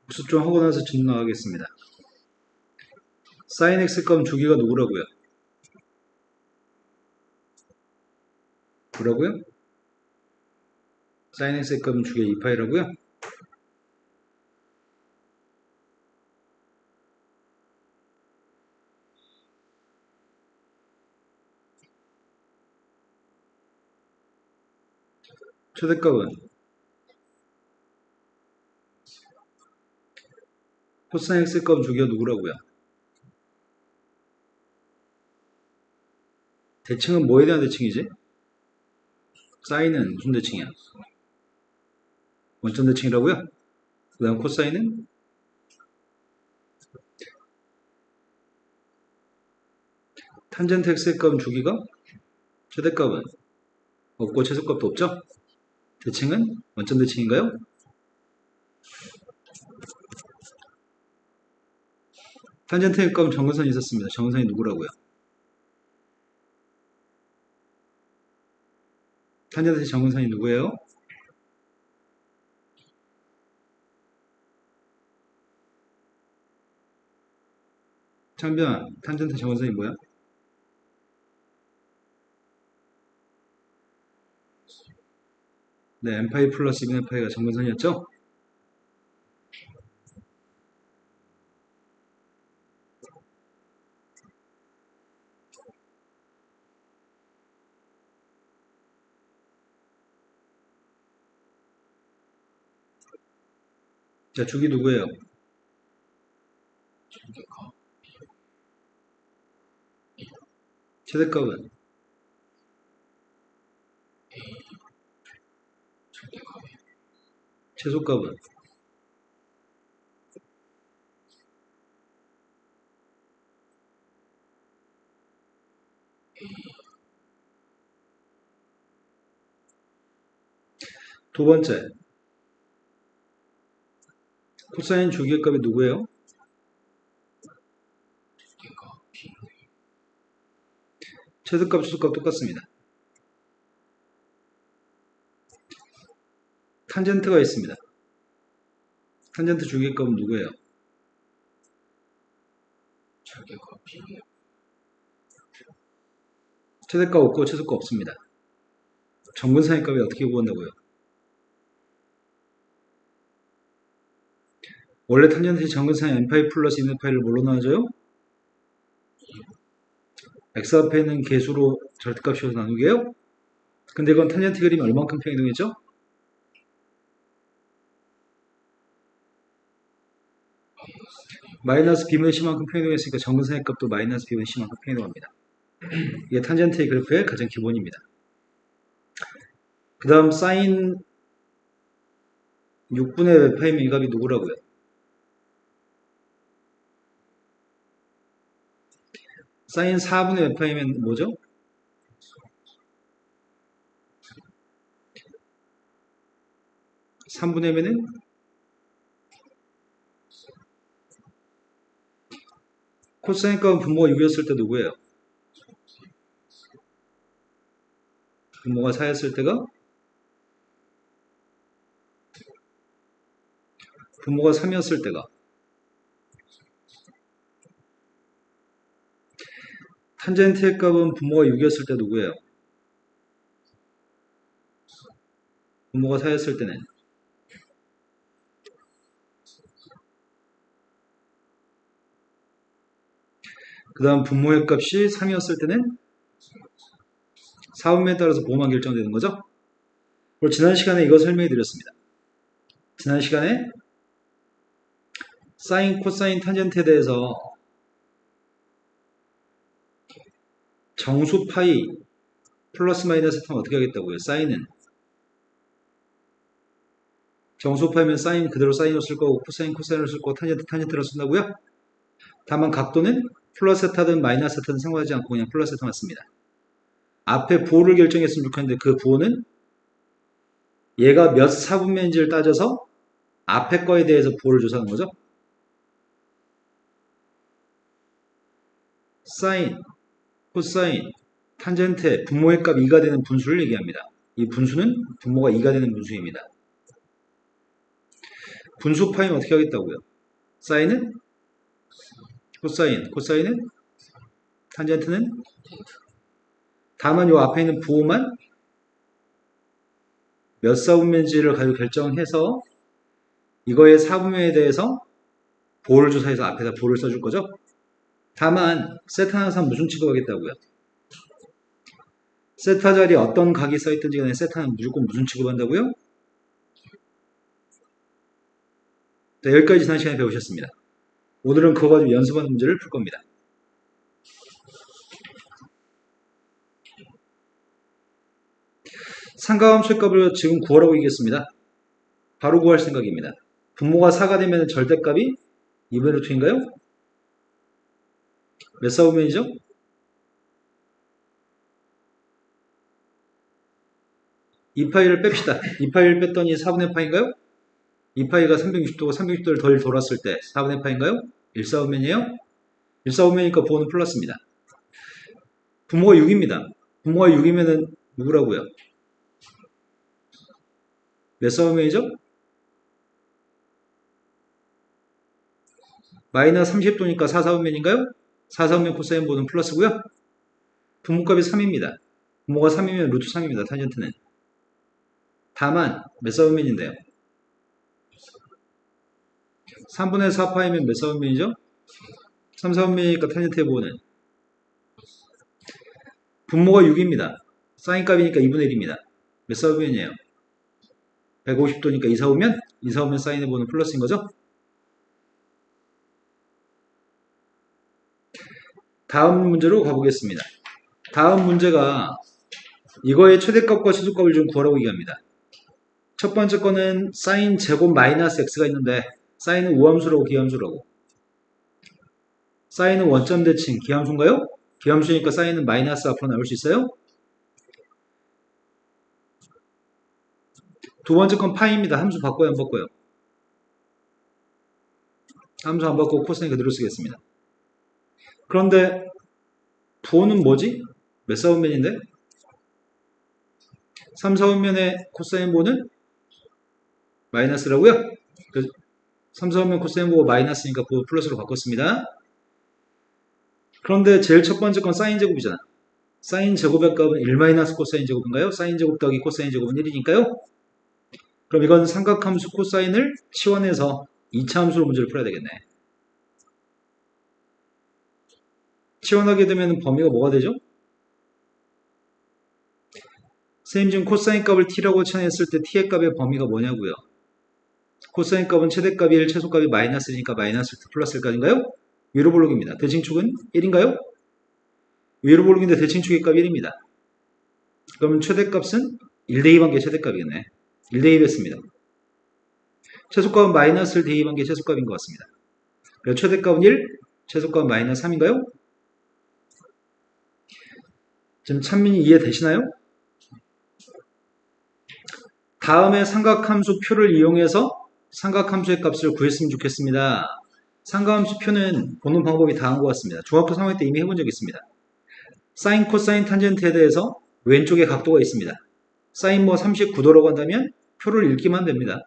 복습 좀 하고 나서 질문 나가겠습니다. sin x 값 주기가 누구라고요? 뭐라고요? sin x 값 주기가 2파이라고요? 최대값은 코사인 x 값 주기가 누구라고요? 대칭은 뭐에 대한 대칭이지? 사인은 무슨 대칭이야? 원점 대칭이라고요? 그 다음 코사인은? 탄젠트 x의 값 주기가? 최대값은? 없고 최소값도 없죠? 대칭은? 원점 대칭인가요? 탄젠트의 값 정근선이 있었습니다. 정근선이 누구라고요? 탄젠트의 정근선이 누구예요? 창변, 탄젠트 정근선이 뭐야? 네, n파이 플러스 2분의 파이가 정근선이었죠? 자, 주기 누구예요? 최대값은? 최소값은? 두 번째, 코사인 주기의 값이 누구예요? 최소값, 최소값 똑같습니다. 탄젠트가 있습니다. 탄젠트 주기의 값은 누구예요? 최대값 없고 최소값 없습니다. 정근사의 값이 어떻게 구한다고요? 원래 탄젠트의 정근사의 n파이 플러스 2파이를 뭘로 나눠줘요? x 앞에 있는 개수로 절대값 씌워서 나누게요? 근데 이건 탄젠트 그림이 얼만큼 평행이동했죠? 마이너스 b분의 c만큼 평행이동했으니까 정근사의 값도 마이너스 b분의 c만큼 평행이동합니다. 이게 탄젠트의 그래프의 가장 기본입니다. 그 다음 사인 6분의 몇 파이면 이 값이 누구라고요? 사인 4분의 몇 파이면 뭐죠? (3분의 몇은) 코사인 값은 분모가 6이었을 때 누구예요? 분모가 4였을 때가? 분모가 3이었을 때가? 탄젠트의 값은 분모가 6이었을 때 누구예요? 분모가 4였을 때는? 그 다음 분모의 값이 3이었을 때는? 4분면에 따라서 부호만 결정되는 거죠? 그리고 지난 시간에 이거 설명해 드렸습니다. 지난 시간에 사인, 코사인, 탄젠트에 대해서 정수 파이 플러스 마이너스 하면 어떻게 하겠다고요? 사인은 정수 파이면 사인 그대로 사인으로 쓸 거고 코사인 코사인으로 쓸 거고 탄젠트 탄젠트로 쓴다고요? 다만 각도는 플러스 세타든 마이너스 세타든 상관하지 않고 그냥 플러스 세타만 씁니다. 앞에 부호를 결정했으면 좋겠는데 그 부호는 얘가 몇 사분면인지를 따져서 앞에 거에 대해서 부호를 조사하는 거죠. 사인, 코사인, 탄젠트의 분모의 값 2가 되는 분수를 얘기합니다. 이 분수는 분모가 2가 되는 분수입니다. 분수 파이면 어떻게 하겠다고요? 사인은 코사인, 코사인은 탄젠트는 다만 요 앞에 있는 부호만 몇 사분면인지를 가지고 결정해서 이거의 사분면에 대해서 보호를 조사해서 앞에다 보호를 써줄 거죠. 다만 세타 항상 무슨 취급하겠다고요? 세타 자리에 어떤 각이 써있든지 간에 세타는 무조건 무슨 취급한다고요? 네, 여기까지 지난 시간에 배우셨습니다. 오늘은 그거 가지고 연습하는 문제를 풀 겁니다. 삼각함수의 값을 지금 구하라고 얘기했습니다. 바로 구할 생각입니다. 분모가 4가 되면 절대값이 2분의 루트인가요? 몇 사분면이죠? 2파이를 뺍시다. 2파이를 뺐더니 4분의 파인가요? 2파이가 360도고 360도를 덜 돌았을 때 4분의 파인가요? 1사분면이에요? 1사분면이니까 부호는 플러스입니다. 분모가 6입니다. 분모가 6이면은 누구라고요? 몇 사분면이죠? 마이너스 30도니까 4사분면인가요? 4사분면 코사인 보는 플러스고요. 분모값이 3입니다. 분모가 3이면 루트 3입니다. 탄젠트는. 다만 몇 사분면인데요? 3분의 4파이면 몇 사분면이죠? 3사분면이니까 탄젠트의 보호는 분모가 6입니다. 사인값이니까 2분의 1입니다. 몇 사분면이에요? 150도니까 2사분면? 2사분면 사인의 보호는 플러스인 거죠? 다음 문제로 가보겠습니다. 다음 문제가 이거의 최대값과 최소값을 좀 구하라고 얘기합니다. 첫 번째 거는 사인 제곱 마이너스 x가 있는데 사인은 우함수라고 기함수라고. 사인은 원점 대칭 기함수인가요? 기함수니까 사인은 마이너스 앞으로 나올 수 있어요? 두 번째 건 파이입니다. 함수 바꿔요 안 바꿔요? 함수 안 바꾸고 코사인 그대로 쓰겠습니다. 그런데 부호는 뭐지? 몇 사분면인데? 3사분면의 코사인 보는 마이너스라고요? 3사분면 코사인 보고 마이너스니까 부호 플러스로 바꿨습니다. 그런데 제일 첫 번째 건 사인 제곱이잖아. 사인 제곱의 값은 1 코사인 제곱인가요? 사인 제곱 더하기 코사인 제곱은 1이니까요. 그럼 이건 삼각함수 코사인을 치환해서 2차 함수로 문제를 풀어야 되겠네. 치환하게 되면 범위가 뭐가 되죠? 선생님 지금 코사인 값을 t라고 치환했을 때 t의 값의 범위가 뭐냐고요? 코사인 값은 최대값이 1, 최소값이 마이너스니까 마이너스 플러스 1까지인가요? 위로 볼록입니다. 대칭축은 1인가요? 위로 볼록인데 대칭축의 값이 1입니다. 그러면 최대값은 1대2 관계 최대값이겠네. 1대2 뺐습니다. 최소값은 마이너스를 대입한 게 최소값인 것 같습니다. 그래서 최대값은 1, 최소값은 마이너스 3인가요? 지금 찬민이 이해되시나요? 다음에 삼각함수 표를 이용해서 삼각함수의 값을 구했으면 좋겠습니다. 삼각함수 표는 보는 방법이 다한 것 같습니다. 중학교 3학년 때 이미 해본 적이 있습니다. 사인, 코사인, 탄젠트에 대해서 왼쪽에 각도가 있습니다. 사인 뭐 39도라고 한다면 표를 읽기만 됩니다.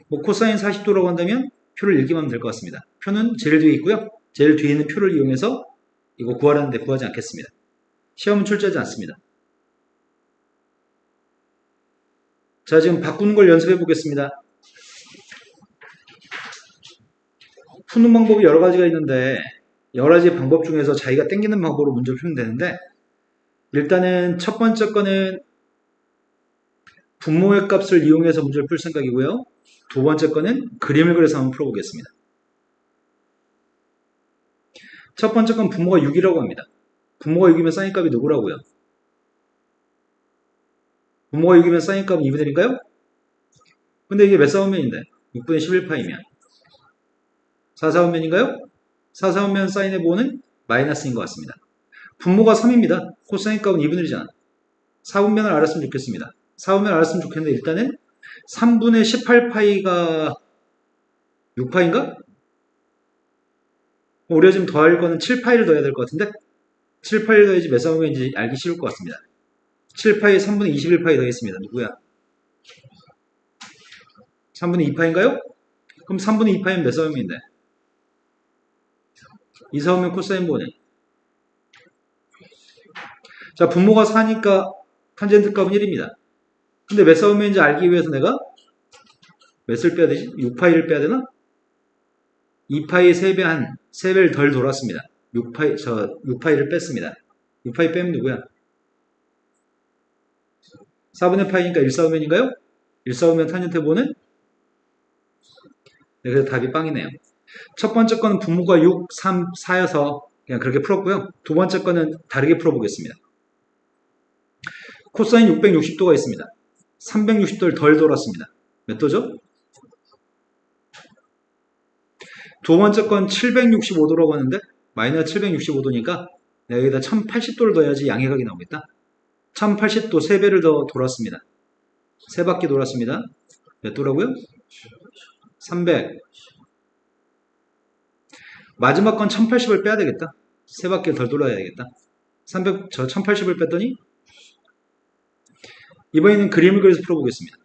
뭐 코사인 40도라고 한다면 표를 읽기만 하면 될 것 같습니다. 표는 제일 뒤에 있고요. 제일 뒤에 있는 표를 이용해서 이거 구하라는데 구하지 않겠습니다. 시험은 출제하지 않습니다. 자, 지금 바꾸는 걸 연습해 보겠습니다. 푸는 방법이 여러 가지가 있는데 여러 가지 방법 중에서 자기가 땡기는 방법으로 문제를 풀면 되는데 일단은 첫 번째 거는 분모의 값을 이용해서 문제를 풀 생각이고요. 두 번째 거는 그림을 그려서 한번 풀어보겠습니다. 첫 번째 건 분모가 6이라고 합니다. 분모가 6이면 사인 값이 누구라고요? 분모가 6이면 사인 값은 2분의 1인가요? 근데 이게 몇 사분면인데? 6분의 11파이면 4사분면인가요? 4사분면 사인의 보호는 마이너스인 것 같습니다. 분모가 3입니다. 코사인 값은 2분의 1이잖아. 4분면을 알았으면 좋겠습니다. 4분면을 알았으면 좋겠는데 일단은 3분의 18파이가 6파인가? 우리가 지금 더할 거는 7파이를 더해야 될 것 같은데 7파이를 더해야지 몇 사분면인지 알기 쉬울 것 같습니다. 7파이에 3분의 21파이 더했습니다. 누구야? 3분의 2파인가요? 그럼 3분의 2파이는 몇 사분면인데? 2 사분면 코사인 보네. 자, 분모가 4니까 탄젠트 값은 1입니다. 근데 몇 사분면인지 알기 위해서 내가 몇을 빼야 되지? 6파이를 빼야 되나? 2파이 3배 3배를 덜 돌았습니다. 6파이를 뺐습니다. 6파이 빼면 누구야? 4분의 파이니까 1사분면인가요? 1사분면 탄젠트 보는? 네, 그래서 답이 빵이네요. 첫 번째 거는 분모가 6, 3, 4여서 그냥 그렇게 풀었고요. 두 번째 거는 다르게 풀어보겠습니다. 코사인 660도가 있습니다. 360도를 덜 돌았습니다. 몇 도죠? 두 번째 건 765도라고 하는데 마이너스 765도니까 내가 여기다 1080도를 더해야지 양해각이 나오겠다. 1080도 3배를 더 돌았습니다. 3바퀴 돌았습니다. 몇 도라고요? 300. 마지막 건 1080을 빼야 되겠다. 3바퀴를 덜 돌아야 되겠다. 1080을 뺐더니 이번에는 그림을 그려서 풀어보겠습니다.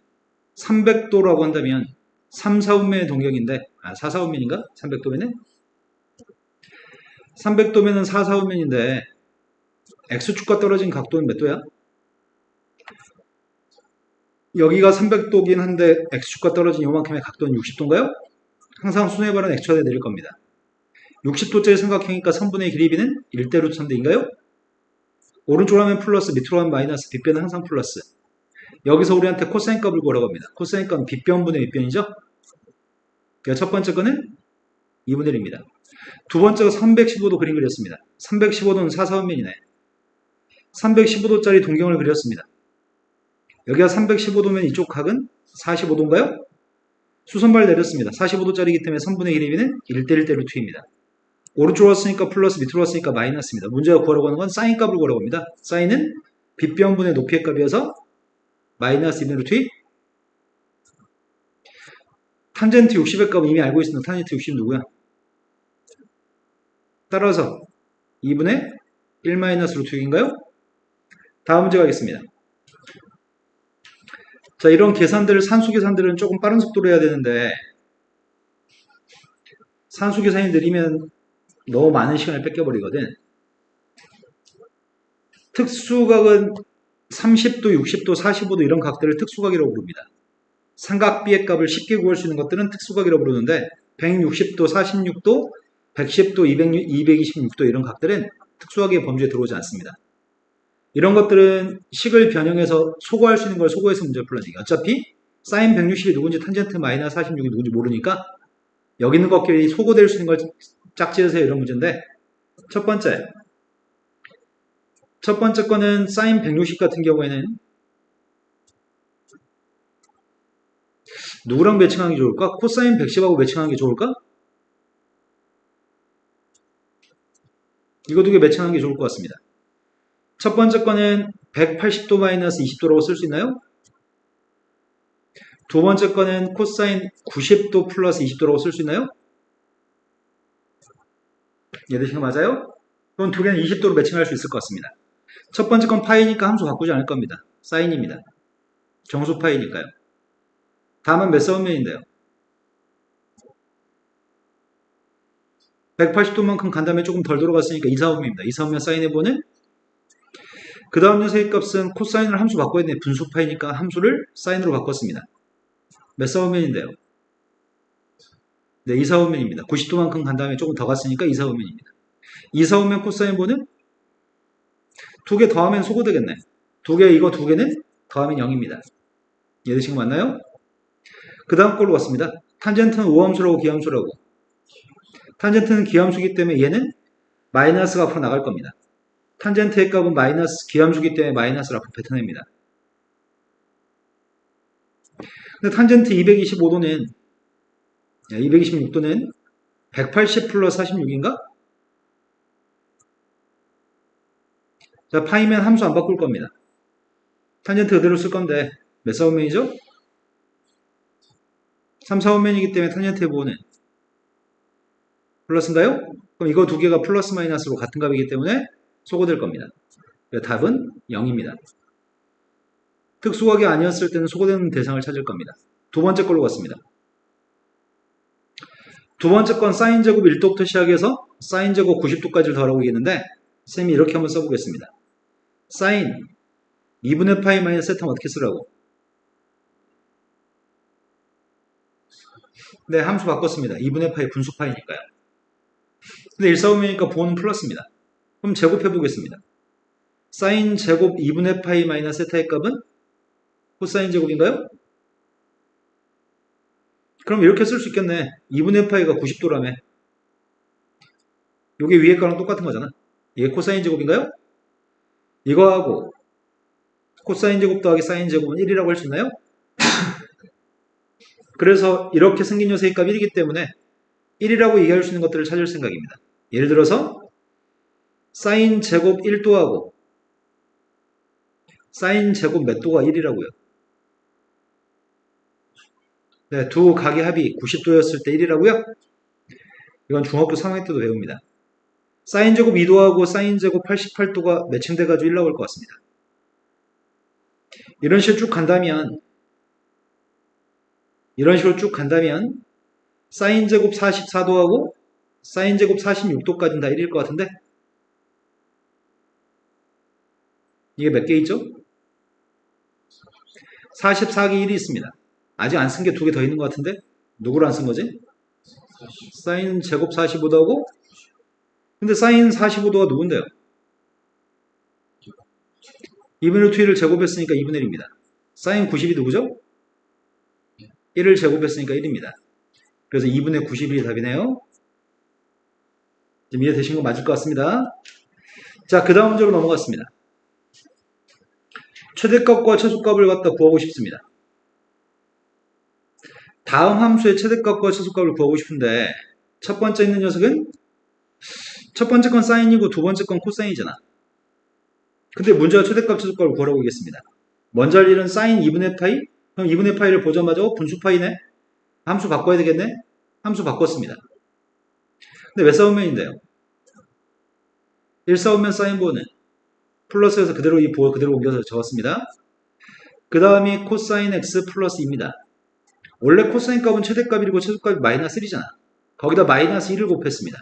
300도라고 한다면 3, 4분면의 동경인데 4, 4분면인가? 300도면은? 300도면은 4, 4분면인데 X축과 떨어진 각도는 몇 도야? 여기가 300도긴 한데 X축과 떨어진 요만큼의 각도는 60도인가요? 항상 순회발은 X축에 내릴 겁니다. 60도짜리 삼각형이니까 선분의 길이비는 1대 루트 3대인가요? 오른쪽으로 하면 플러스, 밑으로 하면 마이너스, 빗변은 항상 플러스. 여기서 우리한테 코사인 값을 구하라고 합니다. 코사인 값은 빗변분의 윗변이죠? 첫 번째 거는 2분의 1입니다. 두 번째가 315도 그림 그렸습니다. 315도는 4, 4분면이네. 315도짜리 동경을 그렸습니다. 여기가 315도면 이쪽 각은 45도인가요? 수선발 내렸습니다. 45도짜리이기 때문에 3분의 1의 비는 1대 1대 루트입니다. 오른쪽으로 왔으니까 플러스, 밑으로 왔으니까 마이너스입니다. 문제가 구하라고 하는 건 사인 값을 구하라고 합니다. 사인은 빗변분의 높이의 값이어서 마이너스 2분의 루트 2. 탄젠트 60의 값은 이미 알고 있습니다. 탄젠트 60 누구야? 따라서 2분의 1 마이너스 루트 6인가요? 다음 문제 가겠습니다. 자, 이런 계산들을 산수 계산들은 조금 빠른 속도로 해야 되는데 산수 계산이 느리면 너무 많은 시간을 뺏겨버리거든. 특수각은 30도, 60도, 45도 이런 각들을 특수각이라고 부릅니다. 삼각비의 값을 쉽게 구할 수 있는 것들은 특수각이라고 부르는데 160도, 46도, 110도, 226도 이런 각들은 특수각의 범주에 들어오지 않습니다. 이런 것들은 식을 변형해서 소거할 수 있는 걸 소거해서 문제를 풀어내기. 어차피 사인 160이 누군지 탄젠트 마이너스 46이 누군지 모르니까 여기 있는 것끼리 소거될 수 있는 걸 짝지으세요 이런 문제인데 첫 번째 거는 사인 160 같은 경우에는 누구랑 매칭하는 게 좋을까? 코사인 110하고 매칭하는 게 좋을까? 이거 두 개 매칭하는 게 좋을 것 같습니다. 첫 번째 거는 180도 마이너스 20도라고 쓸 수 있나요? 두 번째 거는 코사인 90도 플러스 20도라고 쓸 수 있나요? 얘들 맞아요? 그럼 두 개는 20도로 매칭할 수 있을 것 같습니다. 첫 번째 건 파이니까 함수 바꾸지 않을 겁니다. 사인입니다. 정수 파이니까요. 다음은 몇 사분면인데요? 180도만큼 간 다음에 조금 덜 돌아갔으니까 2사분면입니다. 2사분면 사인해보는 그 다음 녀석의 값은 코사인을 함수 바꿔야 되네. 분수 파이니까 함수를 사인으로 바꿨습니다. 몇 사분면인데요? 네, 2사분면입니다. 90도만큼 간 다음에 조금 더 갔으니까 2사분면입니다. 2사분면 코사인 보는 두 개 더하면 소거되겠네. 이거 두 개는 더하면 0입니다. 얘들 지금 맞나요? 그 다음 걸로 갔습니다. 탄젠트는 우함수라고 기함수라고. 탄젠트는 기함수기 때문에 얘는 마이너스가 앞으로 나갈 겁니다. 탄젠트의 값은 마이너스 기함수기 때문에 마이너스를 앞으로 뱉어냅니다. 근데 탄젠트 225도는 226도는 180 플러스 46인가? 자, 파이면 함수 안 바꿀 겁니다. 탄젠트 그대로 쓸 건데 몇 사분면이죠? 3, 4분면이기 때문에 탄젠트의 부호는 플러스인가요? 그럼 이거 두 개가 플러스 마이너스로 같은 값이기 때문에 소거될 겁니다. 답은 0입니다. 특수각이 아니었을 때는 소거되는 대상을 찾을 겁니다. 두 번째 걸로 갔습니다. 두 번째 건 사인 제곱 1도부터 시작해서 사인 제곱 90도까지를 더하라고 얘기했는데 쌤이 이렇게 한번 써보겠습니다. 사인 2분의 파이 마이너스 세타면 어떻게 쓰라고? 네, 함수 바꿨습니다. 2분의 파이 분수 파이니까요. 근데 1사분면이니까 부호는 플러스입니다. 그럼 제곱해 보겠습니다. 사인 제곱 2분의 파이 마이너스 세타의 값은 코사인 제곱인가요? 그럼 이렇게 쓸 수 있겠네. 2분의 파이가 90도라며. 요게 위에 거랑 똑같은 거잖아. 이게 코사인 제곱인가요? 이거하고 코사인 제곱 더하기 사인 제곱은 1이라고 할 수 있나요? 그래서 이렇게 생긴 녀석의 값 1이기 때문에 1이라고 얘기할 수 있는 것들을 찾을 생각입니다. 예를 들어서 사인 제곱 1도하고 사인 제곱 몇 도가 1이라고요. 네, 두 각의 합이 90도였을 때 1이라고요? 이건 중학교 3학년 때도 배웁니다. 사인 제곱 2도하고 사인 제곱 88도가 매칭돼가지고 1 나올 것 같습니다. 이런 식으로 쭉 간다면 사인 제곱 44도하고 사인 제곱 46도까지는 다 1일 것 같은데 이게 몇 개 있죠? 44개 1이 있습니다. 아직 안 쓴 게 두 개 더 있는 것 같은데 누구를 안 쓴 거지? 사인 제곱 45도하고 근데 사인 45도가 누군데요? 2분의 루트 1을 제곱했으니까 2분의 1입니다. 사인 90이 누구죠? 1을 제곱했으니까 1입니다. 그래서 2분의 91이 답이네요. 지금 이해되신 거 맞을 것 같습니다. 자, 그 다음 문제로 넘어갔습니다. 최대값과 최소값을 갖다 구하고 싶습니다. 다음 함수의 최대값과 최소값을 구하고 싶은데 첫 번째 있는 녀석은 첫 번째 건 사인이고 두 번째 건 코사인이잖아. 근데 문제가 최대값 최소값을 구하라고 하겠습니다. 먼저 할 일은 사인 2분의 파이? 그럼 2분의 파이를 보자마자 분수 파이네? 함수 바꿔야 되겠네? 함수 바꿨습니다. 근데 왜 사분면인데요? 1사분면 사인 부호는 플러스에서 그대로 이 부호 그대로 옮겨서 적었습니다. 그 다음이 코사인 x 플러스 2입니다. 원래 코사인 값은 최대값이고 최소값이 마이너스 1이잖아. 거기다 마이너스 1을 곱했습니다.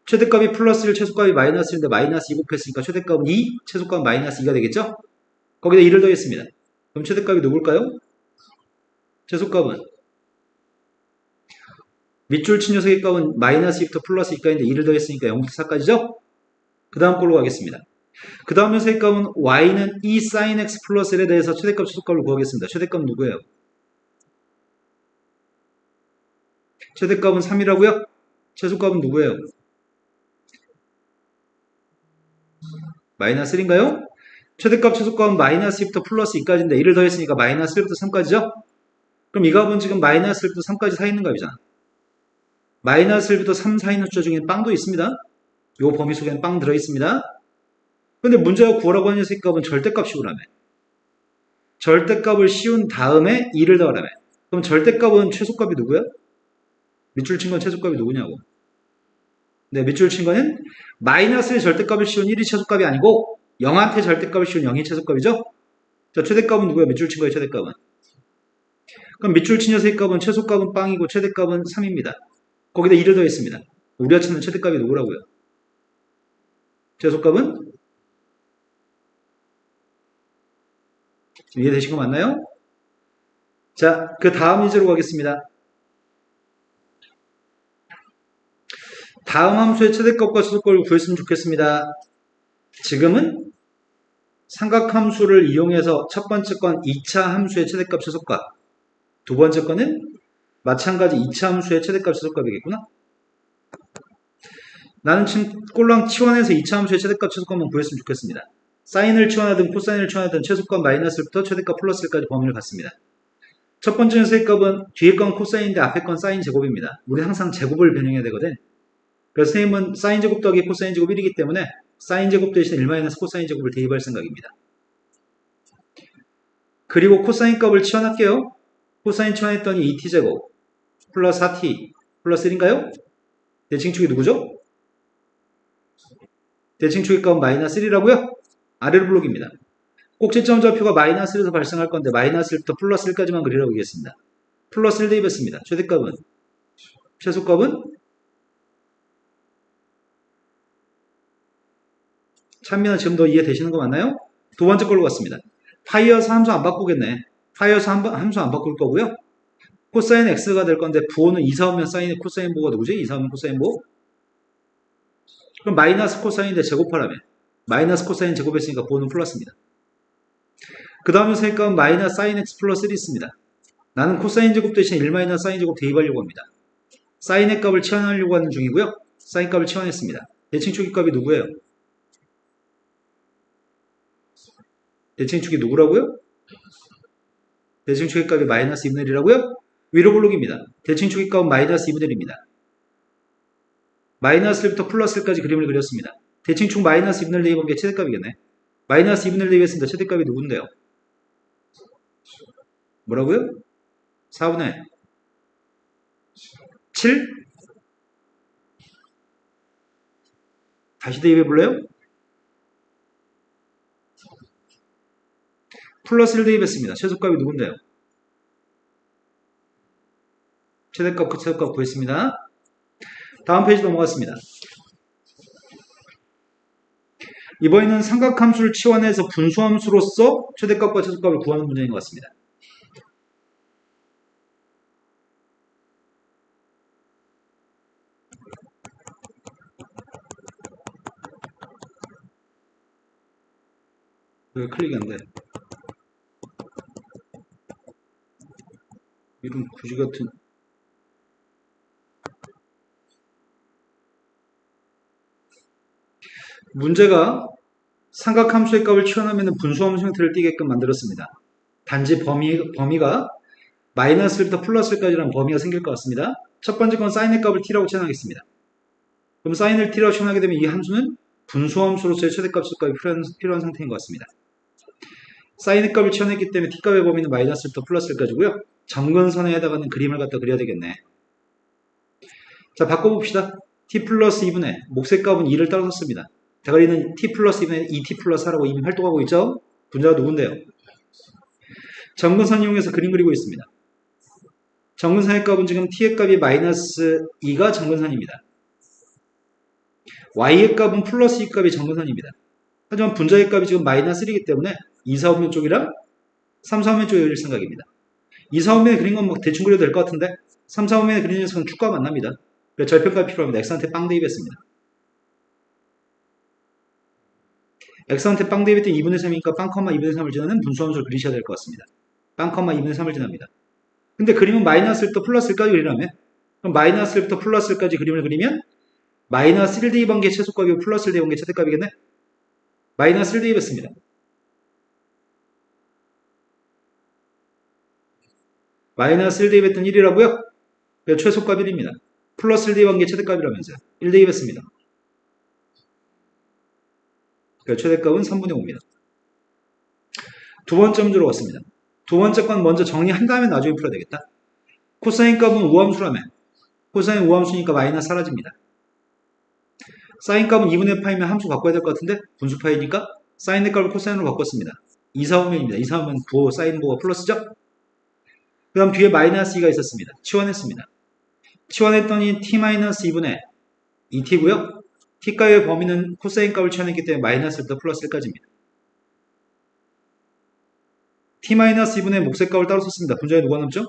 최대값이 플러스 1, 최소값이 마이너스 1인데 마이너스 2 곱했으니까 최대값은 2, 최소값은 마이너스 2가 되겠죠? 거기다 2를 더했습니다. 그럼 최대값이 누굴까요? 최소값은 밑줄 친 녀석의 값은 마이너스 2부터 플러스 2까지인데 2를 더했으니까 0부터 4까지죠? 그 다음 걸로 가겠습니다. 그 다음 녀석의 값은 y는 2 sin x 플러스 1에 대해서 최대값, 최소값을 구하겠습니다. 최대값은 누구예요? 최대값은 3이라고요? 최소값은 누구예요? 마이너스 1인가요? 최대값, 최소값은 마이너스 2부터 플러스 2까지인데 1을 더했으니까 마이너스 1부터 3까지죠? 그럼 이 값은 지금 마이너스 1부터 3까지 사이있는 값이잖아. 마이너스 1부터 3 사이있는 숫자 중에 빵도 있습니다. 이 범위 속에는 빵 들어있습니다. 근데 문제가 구하라고 하는 녀석의 값은 절대값 씌우라며. 절대값을 씌운 다음에 2를 더하라며. 그럼 절대값은 최소값이 누구야? 밑줄 친 건 최소값이 누구냐고. 네, 밑줄 친 거는 마이너스의 절대값을 씌운 1이 최소값이 아니고 0한테 절대값을 씌운 0이 최소값이죠? 자, 최대값은 누구야? 밑줄 친 거의 최대값은. 그럼 밑줄 친 녀석의 값은 최소값은 빵이고 최대값은 3입니다. 거기다 2를 더했습니다. 우리가 찾는 최대값이 누구라고요? 최소값은? 이해되신 거 맞나요? 자, 그 다음 예제로 가겠습니다. 다음 함수의 최대값과 최소값을 구했으면 좋겠습니다. 지금은 삼각함수를 이용해서 첫 번째 건 2차 함수의 최대값, 최소값, 두 번째 거는 마찬가지 2차 함수의 최대값, 최소값이겠구나. 나는 지금 꼴랑 치환해서 2차 함수의 최대값, 최소값만 구했으면 좋겠습니다. 사인을 치환하든 코사인을 치환하든 최소값 마이너스 1부터 최대값 플러스 1까지 범위를 갖습니다. 첫 번째 녀석의 값은 뒤에 건 코사인인데 앞에 건 사인 제곱입니다. 우리 항상 제곱을 변형해야 되거든. 그래서 선생님은 사인 제곱 더하기 코사인 제곱 1이기 때문에 사인 제곱 대신 1 코사인 제곱을 대입할 생각입니다. 그리고 코사인 값을 치환할게요. 코사인 치환했더니 2t제곱 플러스 4t 플러스 1인가요? 대칭축이 누구죠? 대칭축의 값은 마이너스 1이라고요? 아래로 블록입니다. 꼭지점 좌표가 마이너스 1에서 발생할 건데 마이너스 1부터 플러스 1까지만 그리라고 얘기했습니다. 플러스 1 대입했습니다. 최대값은 최소값은 찬미는 지금 더 이해되시는 거 맞나요? 두 번째 걸로 갔습니다. 파이어서 함수 안 바꾸겠네. 파이어서 함수 안 바꿀 거고요. 코사인 x가 될 건데 부호는 2, 4오면 사인 코사인 보호가 누구지? 2, 4오면 코사인 보호? 그럼 마이너스 코사인인데 제곱하라며. 마이너스 코사인 제곱했으니까 부호는 플러스입니다. 그 다음에 세값은 마이너스 사인 x 플러스 1이 있습니다. 나는 코사인 제곱 대신 1 마이너스 사인 제곱 대입하려고 합니다. 사인의 값을 치환하려고 하는 중이고요. 사인 값을 치환했습니다. 대칭축의 값이 누구예요? 대칭축이 누구라고요? 대칭축의 값이 마이너스 2분의 1이라고요? 위로 블록입니다. 대칭축의 값은 마이너스 2분의 1입니다. 마이너스 1부터 플러스 1까지 그림을 그렸습니다. 대칭축 마이너스 2분의 1 대입한 게 최대값이겠네. 마이너스 2분의 1 대입했습니다. 최대값이 누군데요? 뭐라고요? 4분의 7? 다시 대입해 볼래요? 플러스 1 대입했습니다. 최소값이 누군데요? 최대값, 최소값 구했습니다. 다음 페이지 넘어갔습니다. 이번에는 삼각함수를 치환해서 분수함수로서 최대값과 최소값을 구하는 문제인 것 같습니다. 여기 클릭이 안 돼. 이런 구지 같은. 문제가 삼각함수의 값을 치환하면 분수함수 형태를 띠게끔 만들었습니다. 단지 범위가 마이너스 1부터 플러스 1까지라는 범위가 생길 것 같습니다. 첫 번째 건 사인의 값을 t라고 치환하겠습니다. 그럼 사인을 t라고 치환하게 되면 이 함수는 분수함수로서의 최대값, 최소값이 필요한 상태인 것 같습니다. 사인의 값을 치환했기 때문에 t값의 범위는 마이너스 1부터 플러스 1까지고요. 정근선에 해당하는 그림을 갖다 그려야 되겠네. 자, 바꿔봅시다. t 플러스 2분의 몫의 값은 2를 따로 썼습니다. 대가리는 t 플러스 2분의 2t 플러스 4라고 이미 활동하고 있죠? 분자가 누군데요? 정근선 이용해서 그림 그리고 있습니다. 정근선의 값은 지금 t의 값이 마이너스 2가 정근선입니다. y의 값은 플러스 2 값이 정근선입니다. 하지만 분자의 값이 지금 마이너스 1이기 때문에 2, 4호면 쪽이랑 3, 4호면 쪽에 그릴 생각입니다. 2, 4호면에 그린 건 뭐 대충 그려도 될 것 같은데 3, 4호면에 그리는 녀석은 축가가 만납니다. 그래서 절편값이 필요합니다. x한테 빵 대입했습니다. x한테 빵 대입했더니 2분의 3이니까 빵, 2분의 3을 지나는 분수함수를 그리셔야 될 것 같습니다. 빵, 2분의 3을 지납니다. 근데 그림은 마이너스 1부터 플러스 1까지 그리라며? 그럼 마이너스 1부터 플러스 1까지 그림을 그리면 마이너스 1 대입한 게 최소값이고 플러스 1 대입한 게 최대값이겠네? 마이너스 1 대입했습니다. 마이너스 1 대입했던 1이라고요? 최소값 1입니다. 플러스 1 대입한 게 최대값이라면서요. 1 대입했습니다. 최대값은 3분의 5입니다. 두 번째 문제로 왔습니다. 두 번째 건 먼저 정리한 다음에 나중에 풀어야 되겠다. 코사인 값은 우함수라며. 코사인 우함수니까 마이너스 사라집니다. 사인 값은 2분의 파이면 함수 바꿔야 될 것 같은데 분수 파이니까 사인의 값을 코사인으로 바꿨습니다. 2, 4호면입니다. 2, 4호면 부호, 사인 부호가 플러스죠? 그 다음 뒤에 마이너스 2가 있었습니다. 치환했습니다. 치환했더니 t-2분의 2t고요. t값의 범위는 코사인 값을 치환했기 때문에 마이너스 1부터 플러스 1까지입니다. t-2분의 몫의 값을 따로 썼습니다. 분자에 누가 남죠?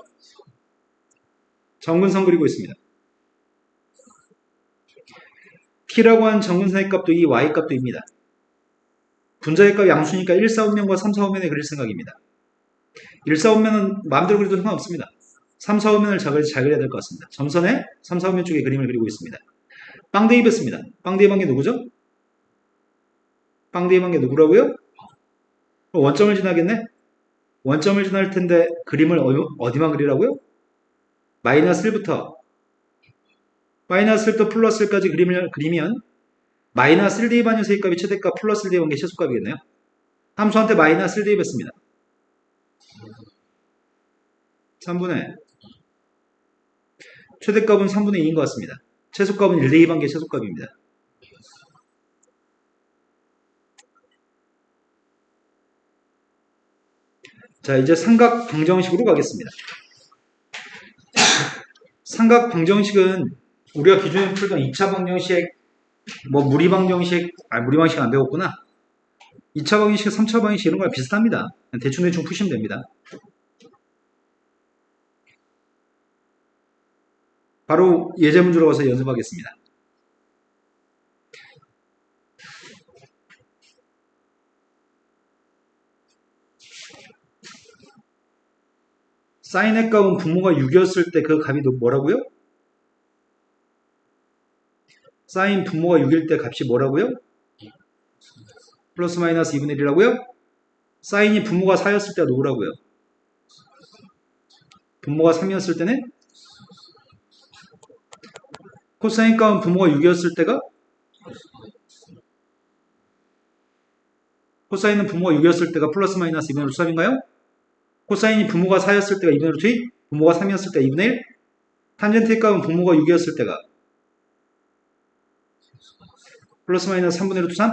정근선 그리고 있습니다. t라고 한 정근선의 값도 이 y 값도 입니다. 분자의 값 양수니까 1, 4호면과 3, 4호면에 그릴 생각입니다. 1, 4호면은 마음대로 그려도 상관없습니다. 3, 4호면을 잘 그려야 될 것 같습니다. 점선에 3, 4호면 쪽에 그림을 그리고 있습니다. 빵 대입했습니다. 빵 대입한 게 누구죠? 빵 대입한 게 누구라고요? 원점을 지나겠네? 원점을 지날 텐데 그림을 어디만 그리라고요? 마이너스 1부터 마이너스 1부터 플러스 1까지 그림을 그리면 마이너스 1 대입한 녀석의 값이 최대값, 플러스 1 대입한 게 최소값이겠네요. 함수한테 마이너스 1 대입했습니다. 3분의 최대값은 3분의 2인 것 같습니다. 최소값은 1 대입한 게 최소값입니다. 자, 이제 삼각 방정식으로 가겠습니다. 삼각 방정식은 우리가 기존에 풀던 2차 방정식, 뭐 무리 방정식, 무리 방식 안 배웠구나. 2차 방정식, 3차 방정식 이런 거랑 비슷합니다. 대충 푸시면 됩니다. 바로 예제 문제로 가서 연습하겠습니다. 사인의 값은 분모가 6이었을 때 그 값이 뭐라고요? 사인 분모가 6일 때 값이 뭐라고요? 플러스 마이너스 2분의 1이라고요? 사인이 분모가 4였을 때가 누구라고요? 분모가 3이었을 때는? 코사인 값은 분모가 6이었을 때가? 코사인은 분모가 6이었을 때가 플러스 마이너스 2분의 1 3인가요? 코사인이 분모가 4였을 때가 2분의 루트 2, 분모가 3이었을 때 2분의 1, 탄젠트의 값은 분모가 6이었을 때가 플러스 마이너스 3분의 루트 3,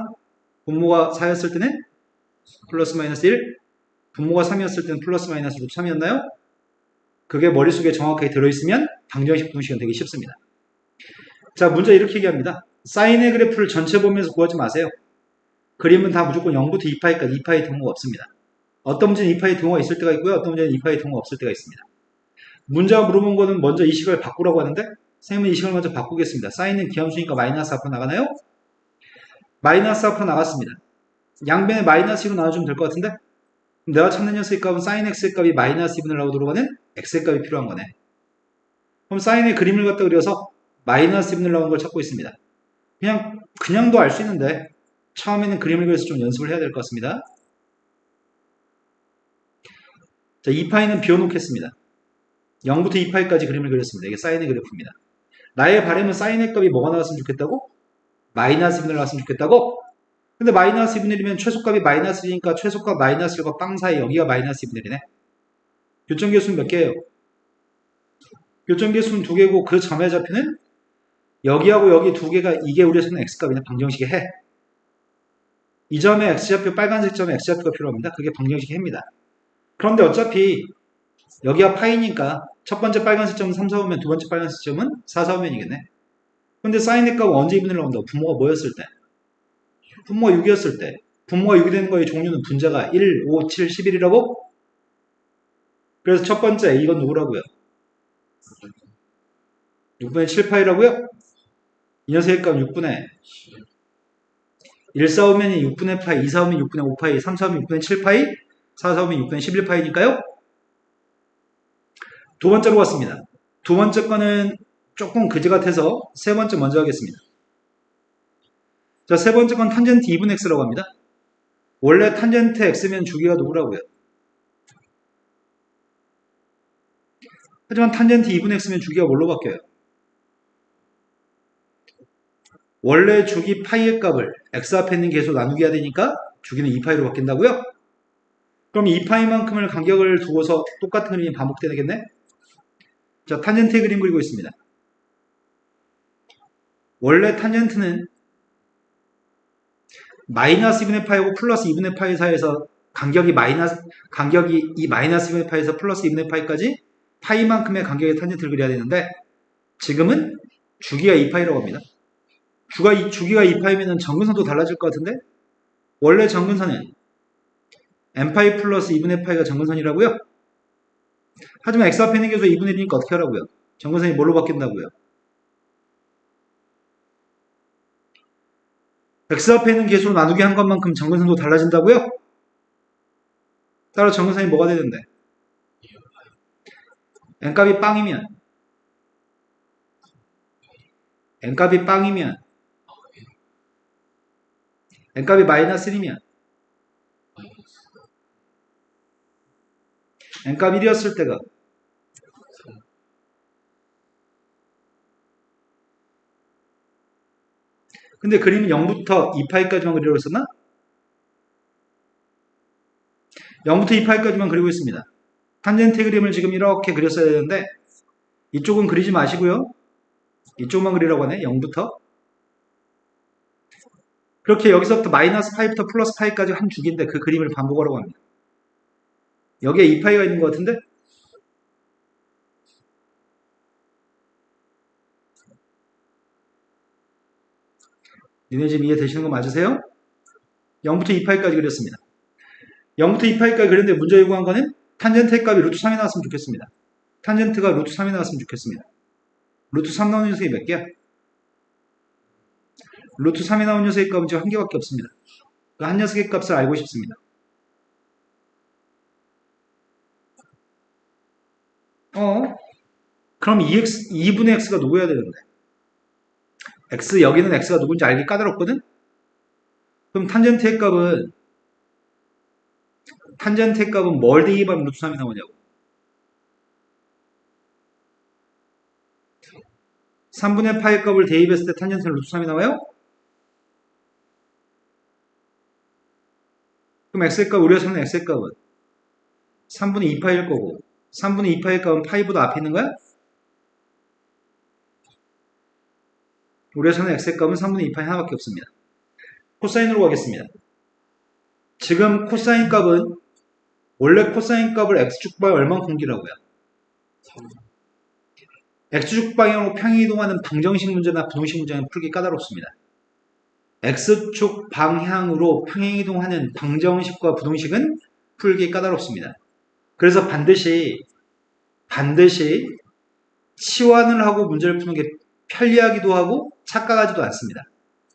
분모가 4였을 때는 플러스 마이너스 1, 분모가 3이었을 때는 플러스 마이너스 루트 3이었나요? 그게 머릿속에 정확하게 들어있으면 방정식 분식은 되기 쉽습니다. 자, 문제 이렇게 얘기합니다. 사인의 그래프를 전체 보면서 구하지 마세요. 그림은 다 무조건 0부터 2파이까지 2파이 등호가 없습니다. 어떤 문제는 2파이 등호가 있을 때가 있고요. 어떤 문제는 2파이 등호가 없을 때가 있습니다. 문제가 물어본 거는 먼저 이 식을 바꾸라고 하는데 선생님은 이 식을 먼저 바꾸겠습니다. 사인은 기함수니까 마이너스 앞으로 나가나요? 마이너스 앞으로 나갔습니다. 양변에 마이너스 1로 나눠주면 될 것 같은데 내가 찾는 녀석의 값은 사인 x의 값이 마이너스 2분의 1라고 들어가는 x의 값이 필요한 거네. 그럼 사인의 그림을 갖다 그려서 마이너스 2분의 1 나오는 걸 찾고 있습니다. 그냥도 알 수 있는데 처음에는 그림을 그려서 좀 연습을 해야 될 것 같습니다. 자, 2파이는 비워놓겠습니다. 0부터 2파이까지 그림을 그렸습니다. 이게 사인의 그래프입니다. 나의 바람은 사인의 값이 뭐가 나왔으면 좋겠다고? 마이너스 2분의 1 나왔으면 좋겠다고? 근데 마이너스 2분의 1이면 최소값이 마이너스 1이니까 최소값 마이너스 1과 빵 사이 여기가 마이너스 2분의 1이네. 교점계수는 몇 개예요? 교점계수는 2개고 그 점의 좌표는 여기하고 여기 2개가 이게 우리가 찾는 x값이네. 방정식의 해. 이 점의 x좌표, 빨간색 점의 x좌표가 필요합니다. 그게 방정식의 해입니다. 그런데 어차피 여기가 파이니까 첫 번째 빨간색 점은 3, 4오면 두 번째 빨간색 점은 4, 4오면이겠네. 근데 사인의 값은 언제 2분의 1 나온다고? 분모가 뭐였을 때? 분모가 6이었을 때. 분모가 6이 되는 거의 종류는 분자가 1, 5, 7, 11이라고? 그래서 첫 번째 이건 누구라고요? 6분의 7파이라고요? 이 녀석의 값은 6분의 1, 4오면이 6분의 파이, 2, 4오면 6분의 5파이, 3, 4오면 6분의 7파이, 4, 4오면 6분의 11파이니까요? 두 번째로 왔습니다. 두 번째 거는 조금 그지 같아서 세 번째 먼저 하겠습니다. 자, 세 번째 건 탄젠트 2분의 x라고 합니다. 원래 탄젠트 x면 주기가 누구라고요? 하지만 탄젠트 2분의 x면 주기가 뭘로 바뀌어요? 원래 주기 파이의 값을 x 앞에 있는 계수 나누기 해야 되니까 주기는 2파이로 바뀐다고요? 그럼 2파이만큼을 간격을 두고서 똑같은 그림이 반복되겠네? 자, 탄젠트의 그림 그리고 있습니다. 원래 탄젠트는 마이너스 2분의 파이하고 플러스 2분의 파이 사이에서 간격이 이 마이너스 2분의 파이에서 플러스 2분의 파이까지 파이만큼의 간격의 탄젠트를 그려야 되는데 지금은 주기가 2파이라고 합니다. 주기가 2파이면 정근선도 달라질 것 같은데 원래 정근선은 n파이 플러스 2분의 파이가 정근선이라고요? 하지만 x 앞에 있는 계수가 2분의 1이니까 어떻게 하라고요? 정근선이 뭘로 바뀐다고요? x 앞에 있는 계수로 나누기 한 것만큼 정근선도 달라진다고요? 따라 정근선이 뭐가 되는데? n값이 빵이면 n값이 마이너스 1이면 n값 1이었을 때가 근데 그림은 0부터 2파이까지만 그리려고 했었나? 0부터 2파이까지만 그리고 있습니다. 탄젠트 그림을 지금 이렇게 그렸어야 되는데 이쪽은 그리지 마시고요. 이쪽만 그리라고 하네. 0부터 그렇게 여기서부터 마이너스 파이부터 플러스 파이까지 한 주기인데 그 그림을 반복하라고 합니다. 여기에 2파이가 있는 것 같은데 니네 지금 이해되시는 거 맞으세요? 0부터 2파이까지 그렸습니다. 0부터 2파이까지 그렸는데 문제 요구한 거는 탄젠트의 값이 루트 3이 나왔으면 좋겠습니다. 탄젠트가 루트 3이 나왔으면 좋겠습니다. 루트 3 나오는 녀석이 몇 개야? 루트 3이 나오는 녀석의 값은 지금 한 개밖에 없습니다. 그 한 녀석의 값을 알고 싶습니다. 그럼 2분의 x가 누구여야 되는데? 여기는 x가 누군지 알기 까다롭거든? 그럼 탄젠트의 값은 뭘 대입하면 루트 3이 나오냐고. 3분의 파의 값을 대입했을 때 탄젠트는 루트 3이 나와요? 그럼 x의 값, 우리가 찾는 x의 값은 3분의 2파일 거고 3분의 2파의 값은 파이보다 앞에 있는 거야? 우리가 찾는 x의 값은 3분의 2파이 하나밖에 없습니다. 코사인으로 가겠습니다. 지금 코사인 값은 원래 코사인 값을 x축 방향 얼마나 공기라고요? x축 방향으로 평행이동하는 방정식 문제나 부동식 문제는 풀기 까다롭습니다. x축 방향으로 평행이동하는 방정식과 부동식은 풀기 까다롭습니다. 그래서 반드시 치환을 하고 문제를 푸는 게 편리하기도 하고 착각하지도 않습니다.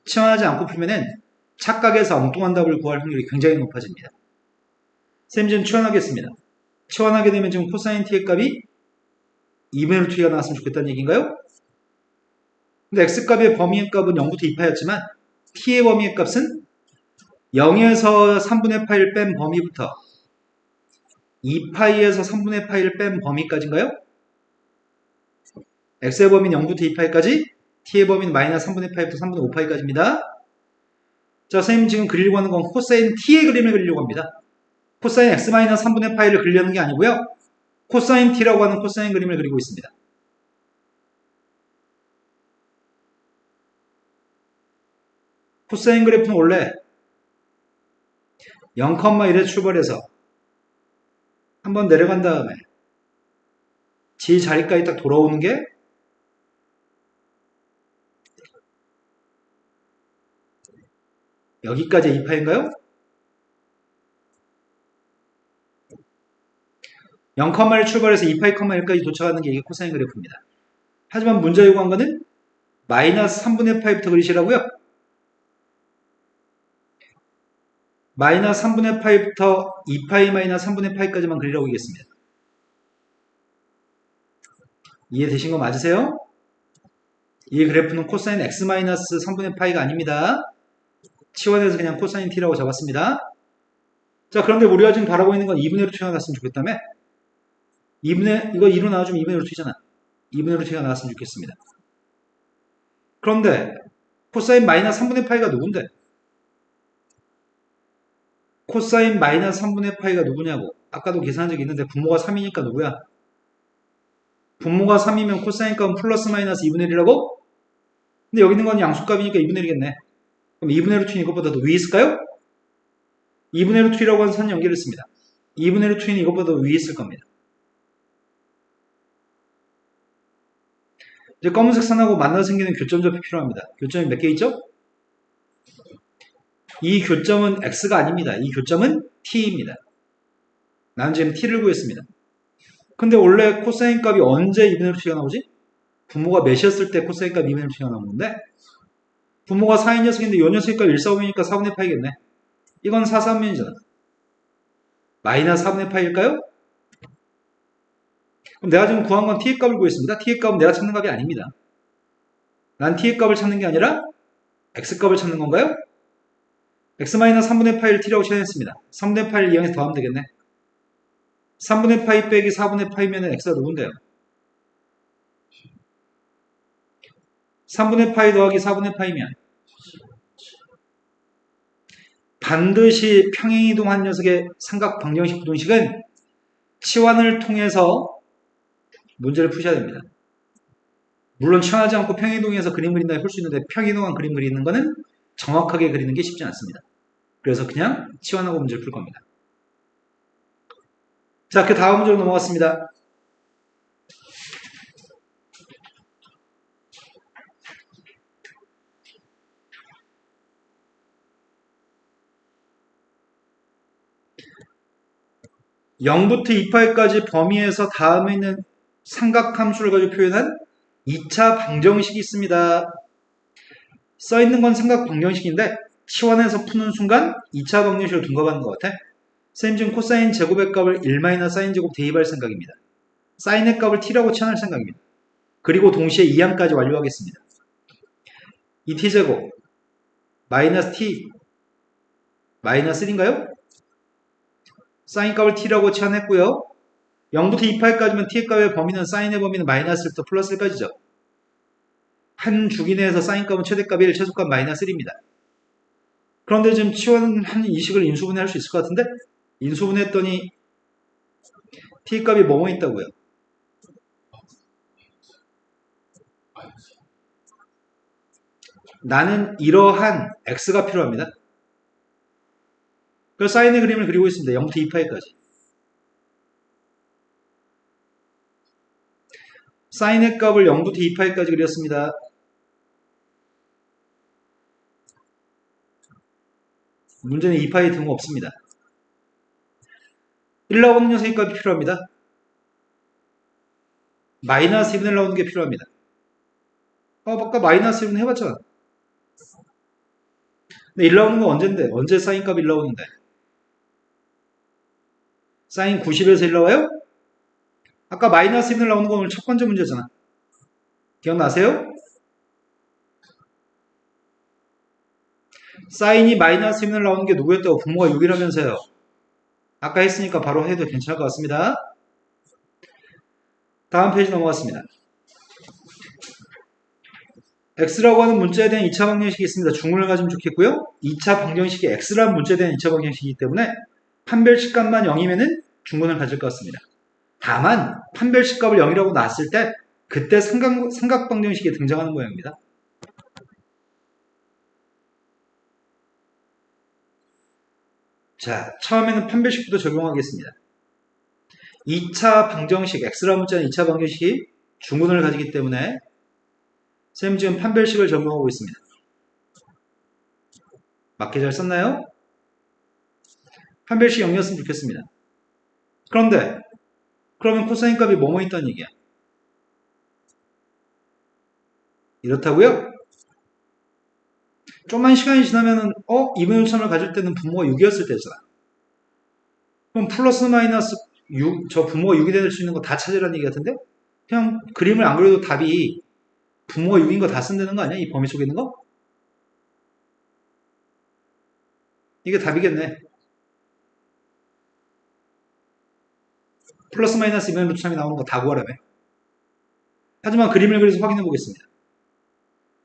치환하지 않고 풀면은 착각해서 엉뚱한 답을 구할 확률이 굉장히 높아집니다. 쌤 지금 치환하겠습니다. 치환하게 되면 지금 코사인 t의 값이 2분의 루트 2가 나왔으면 좋겠다는 얘기인가요? 근데 x값의 범위의 값은 0부터 2파였지만 t의 범위의 값은 0에서 3분의 파이를 뺀 범위부터 2파이에서 3분의 파이를 뺀 범위까지인가요? x의 범위는 0부터 2파이까지, t의 범위는 마이너스 3분의 파이부터 3분의 5파이까지입니다. 자, 선생님 지금 그리려고 하는 건 코사인 t의 그림을 그리려고 합니다. 코사인 x 마이너스 3분의 파이를 그리려는 게 아니고요. 코사인 t라고 하는 코사인 그림을 그리고 있습니다. 코사인 그래프는 원래 0,1에 출발해서 한번 내려간 다음에 지 자리까지 딱 돌아오는 게 여기까지 2파인가요? 0,1 출발해서 2파이, 1까지 도착하는 게 이게 코사인 그래프입니다. 하지만 문제 요구한 거는 마이너스 3분의 파이부터 그리시라고요? 마이너스 3분의 파이부터 2파이 마이너스 3분의 파이까지만 그리라고 하겠습니다. 이해되신 거 맞으세요? 이 그래프는 코사인 x 마이너스 3분의 파이가 아닙니다. 치환해서 그냥 코사인 t라고 잡았습니다. 자, 그런데 우리가 지금 바라고 있는 건 2분의 루트가 나왔으면 좋겠다며? 이거 2로 나와주면 2분의 루트잖아. 2분의 루트가 나왔으면 좋겠습니다. 그런데 코사인 마이너스 3분의 파이가 누군데? 코사인 마이너스 3분의 파이가 누구냐고. 아까도 계산한 적이 있는데 분모가 3이니까 누구야? 분모가 3이면 코사인 값은 플러스 마이너스 2분의 1이라고? 근데 여기 있는 건 양수값이니까 2분의 1이겠네. 그럼 2분의 루트는 이것보다 더 위에 있을까요? 2분의 루트 2라고 하는 선 연결했습니다. 2분의 루트 2는 이것보다 더 위에 있을 겁니다. 이제 검은색 선하고 만나서 생기는 교점접이 필요합니다. 교점이 몇 개 있죠? 이 교점은 x가 아닙니다. 이 교점은 t입니다. 나는 지금 t를 구했습니다. 근데 원래 코사인 값이 언제 2분의 루트가 나오지? 분모가 몇이었을 때 코사인 값 2분의 루트가 나오는데 분모가 4인 녀석인데 요 녀석이 값 1,4,5이니까 4분의 파이겠네. 이건 4, 3면이잖아. 마이너스 4분의 파이일까요? 그럼 내가 지금 구한 건 t의 값을 구했습니다. t의 값은 내가 찾는 값이 아닙니다. 난 t의 값을 찾는 게 아니라 x 값을 찾는 건가요? x-3분의 파이를 t라고 치환했습니다. 3분의 파이를 이용해서 더하면 되겠네. 3분의 파이 빼기 4분의 파이면 x가 누군데요? 3분의 파이 더하기 4분의 파이면 반드시 평행이동한 녀석의 삼각 방정식 부동식은 치환을 통해서 문제를 푸셔야 됩니다. 물론 치환하지 않고 평행이동해서 그림 그린다 볼 수 있는데 평행이동한 그림 그리는 거는 정확하게 그리는 게 쉽지 않습니다. 그래서 그냥 치환하고 문제를 풀 겁니다. 자, 그 다음 문제로 넘어갔습니다. 0부터 2파이까지 범위에서 다음에 있는 삼각함수를 가지고 표현한 2차 방정식이 있습니다. 써있는 건 삼각 방정식인데 치환해서 푸는 순간 2차 방정식으로 둔갑하는 것 같아. 쌤 지금 코사인 제곱의 값을 1-사인 제곱 대입할 생각입니다. 사인의 값을 t라고 치환할 생각입니다. 그리고 동시에 2항까지 완료하겠습니다. 2t제곱 마이너스 t 마이너스 1인가요? 사인 값을 t라고 치환했고요. 0부터 2파이까지면 t의 값의 범위는 사인의 범위는 마이너스 1부터 플러스 1까지죠. 한 주기 내에서 사인 값은 최대값 1, 최소값 마이너스 1입니다. 그런데 지금 치환한 이 식을 인수분해할 수 있을 것 같은데 인수분해했더니 t 값이 뭐뭐 있다고요? 나는 이러한 x가 필요합니다. 그래서 사인의 그림을 그리고 있습니다. 0부터 2파이까지. 사인의 값을 0부터 2파이까지 그렸습니다. 문제는 2파이 등호 없습니다. 1 나오는 녀석의 값이 필요합니다. 마이너스 1을 나오는 게 필요합니다. 아까 마이너스 1은 해봤잖아. 근데 1 나오는 건 언젠데? 언제 사인 값이 1 나오는데? 사인 90에서 1 나와요? 아까 마이너스 1을 나오는 건 오늘 첫 번째 문제잖아. 기억나세요? 사인이 마이너스 1을 나오는 게 누구였다고? 분모가 6이라면서요. 아까 했으니까 바로 해도 괜찮을 것 같습니다. 다음 페이지 넘어갔습니다. x라고 하는 문자에 대한 2차 방정식이 있습니다. 중문을 가지면 좋겠고요. 2차 방정식이 x라는 문자에 대한 2차 방정식이기 때문에 판별식값만 0이면은 중문을 가질 것 같습니다. 다만 판별식값을 0이라고 놨을 때 그때 삼각 방정식이 등장하는 모양입니다. 자, 처음에는 판별식부터 적용하겠습니다. 2차 방정식, x라는 문자는 2차 방정식이 중문을 가지기 때문에 쌤 지금 판별식을 적용하고 있습니다. 맞게 잘 썼나요? 판별식 0이었으면 좋겠습니다. 그런데 그러면 코사인 값이 뭐뭐 있다는 얘기야? 이렇다고요? 좀만 시간이 지나면은 2분의 3을 가질 때는 분모가 6이었을 때잖아. 그럼 플러스 마이너스 6, 저 분모가 6이 될 수 있는 거 다 찾으라는 얘기 같은데? 그냥 그림을 안 그려도 답이 분모가 6인 거 다 쓴다는 거 아니야? 이 범위 속에 있는 거? 이게 답이겠네. 플러스 마이너스 2분의 루트 3이 나오는 거 다 구하라며. 하지만 그림을 그려서 확인해 보겠습니다.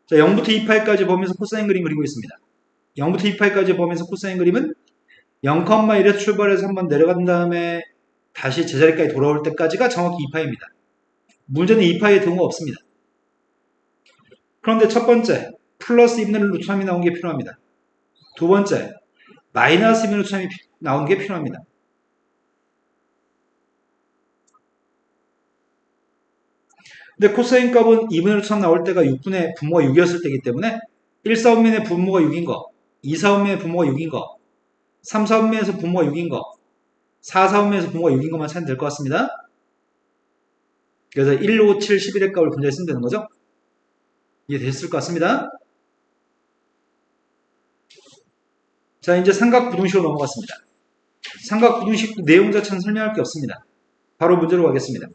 자, 0부터 2파이까지 범위에서 코사인 그림 그리고 있습니다. 0부터 2파이까지 범위에서 코사인 그림은 0,1에서 출발해서 한번 내려간 다음에 다시 제자리까지 돌아올 때까지가 정확히 2파입니다. 문제는 2파의 등호가 없습니다. 그런데 첫 번째, 플러스 2분의 루트 3이 나온 게 필요합니다. 두 번째, 마이너스 2분의 루트 3이 나온 게 필요합니다. 근데 코사인 값은 2분의 루트 3 나올 때가 6분의 분모가 6이었을 때이기 때문에 1, 4분면의 분모가 6인 거, 2, 4분면의 분모가 6인 거, 3, 4분면에서 분모가 6인 거, 4, 4분면에서 분모가 6인 것만 찾으면 될 것 같습니다. 그래서 1, 5, 7, 11의 값을 분자해 쓰면 되는 거죠. 이해됐을 것 같습니다. 자, 이제 삼각부등식으로 넘어갔습니다. 삼각부등식 내용 자체는 설명할 게 없습니다. 바로 문제로 가겠습니다.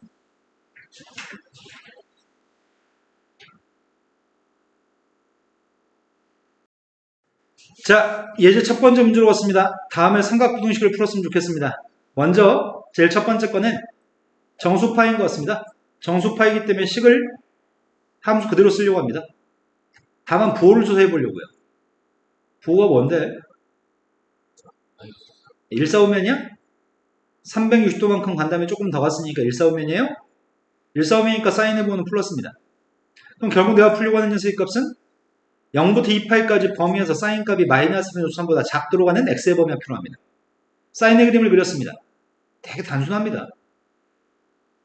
자, 예제 첫 번째 문제로 갔습니다. 다음에 삼각부등식을 풀었으면 좋겠습니다. 먼저 제일 첫 번째 거는 정수파인 것 같습니다. 정수파이기 때문에 식을 함수 그대로 쓰려고 합니다. 다만 부호를 조사해 보려고요. 부호가 뭔데? 145면이야? 360도만큼 간 다음에 조금 더 갔으니까 145면이에요? 145면이니까 사인의 부호는 플러스입니다. 그럼 결국 내가 풀려고 하는 녀석의 값은 0부터 2파이까지 범위에서 사인 값이 마이너스 3보다 작도록 하는 x의 범위가 필요합니다. 사인의 그림을 그렸습니다. 되게 단순합니다.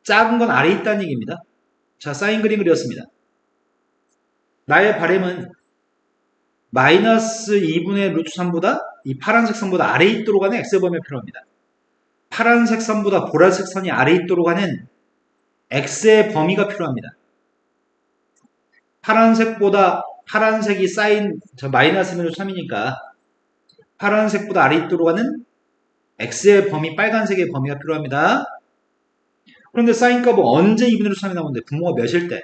작은 건 아래에 있다는 얘기입니다. 자, 사인 그림 그렸습니다. 나의 바램은 마이너스 2분의 루트 3보다 이 파란색 선보다 아래에 있도록 하는 x의 범위가 필요합니다. 파란색 선보다 보라색 선이 아래 있도록 하는 x의 범위가 필요합니다. 파란색이 사인 마이너스 3이니까 파란색보다 아래 있도록 하는 x의 범위, 빨간색의 범위가 필요합니다. 그런데 사인 값은 언제 2분의 3이 나오는데 분모가 몇일 때?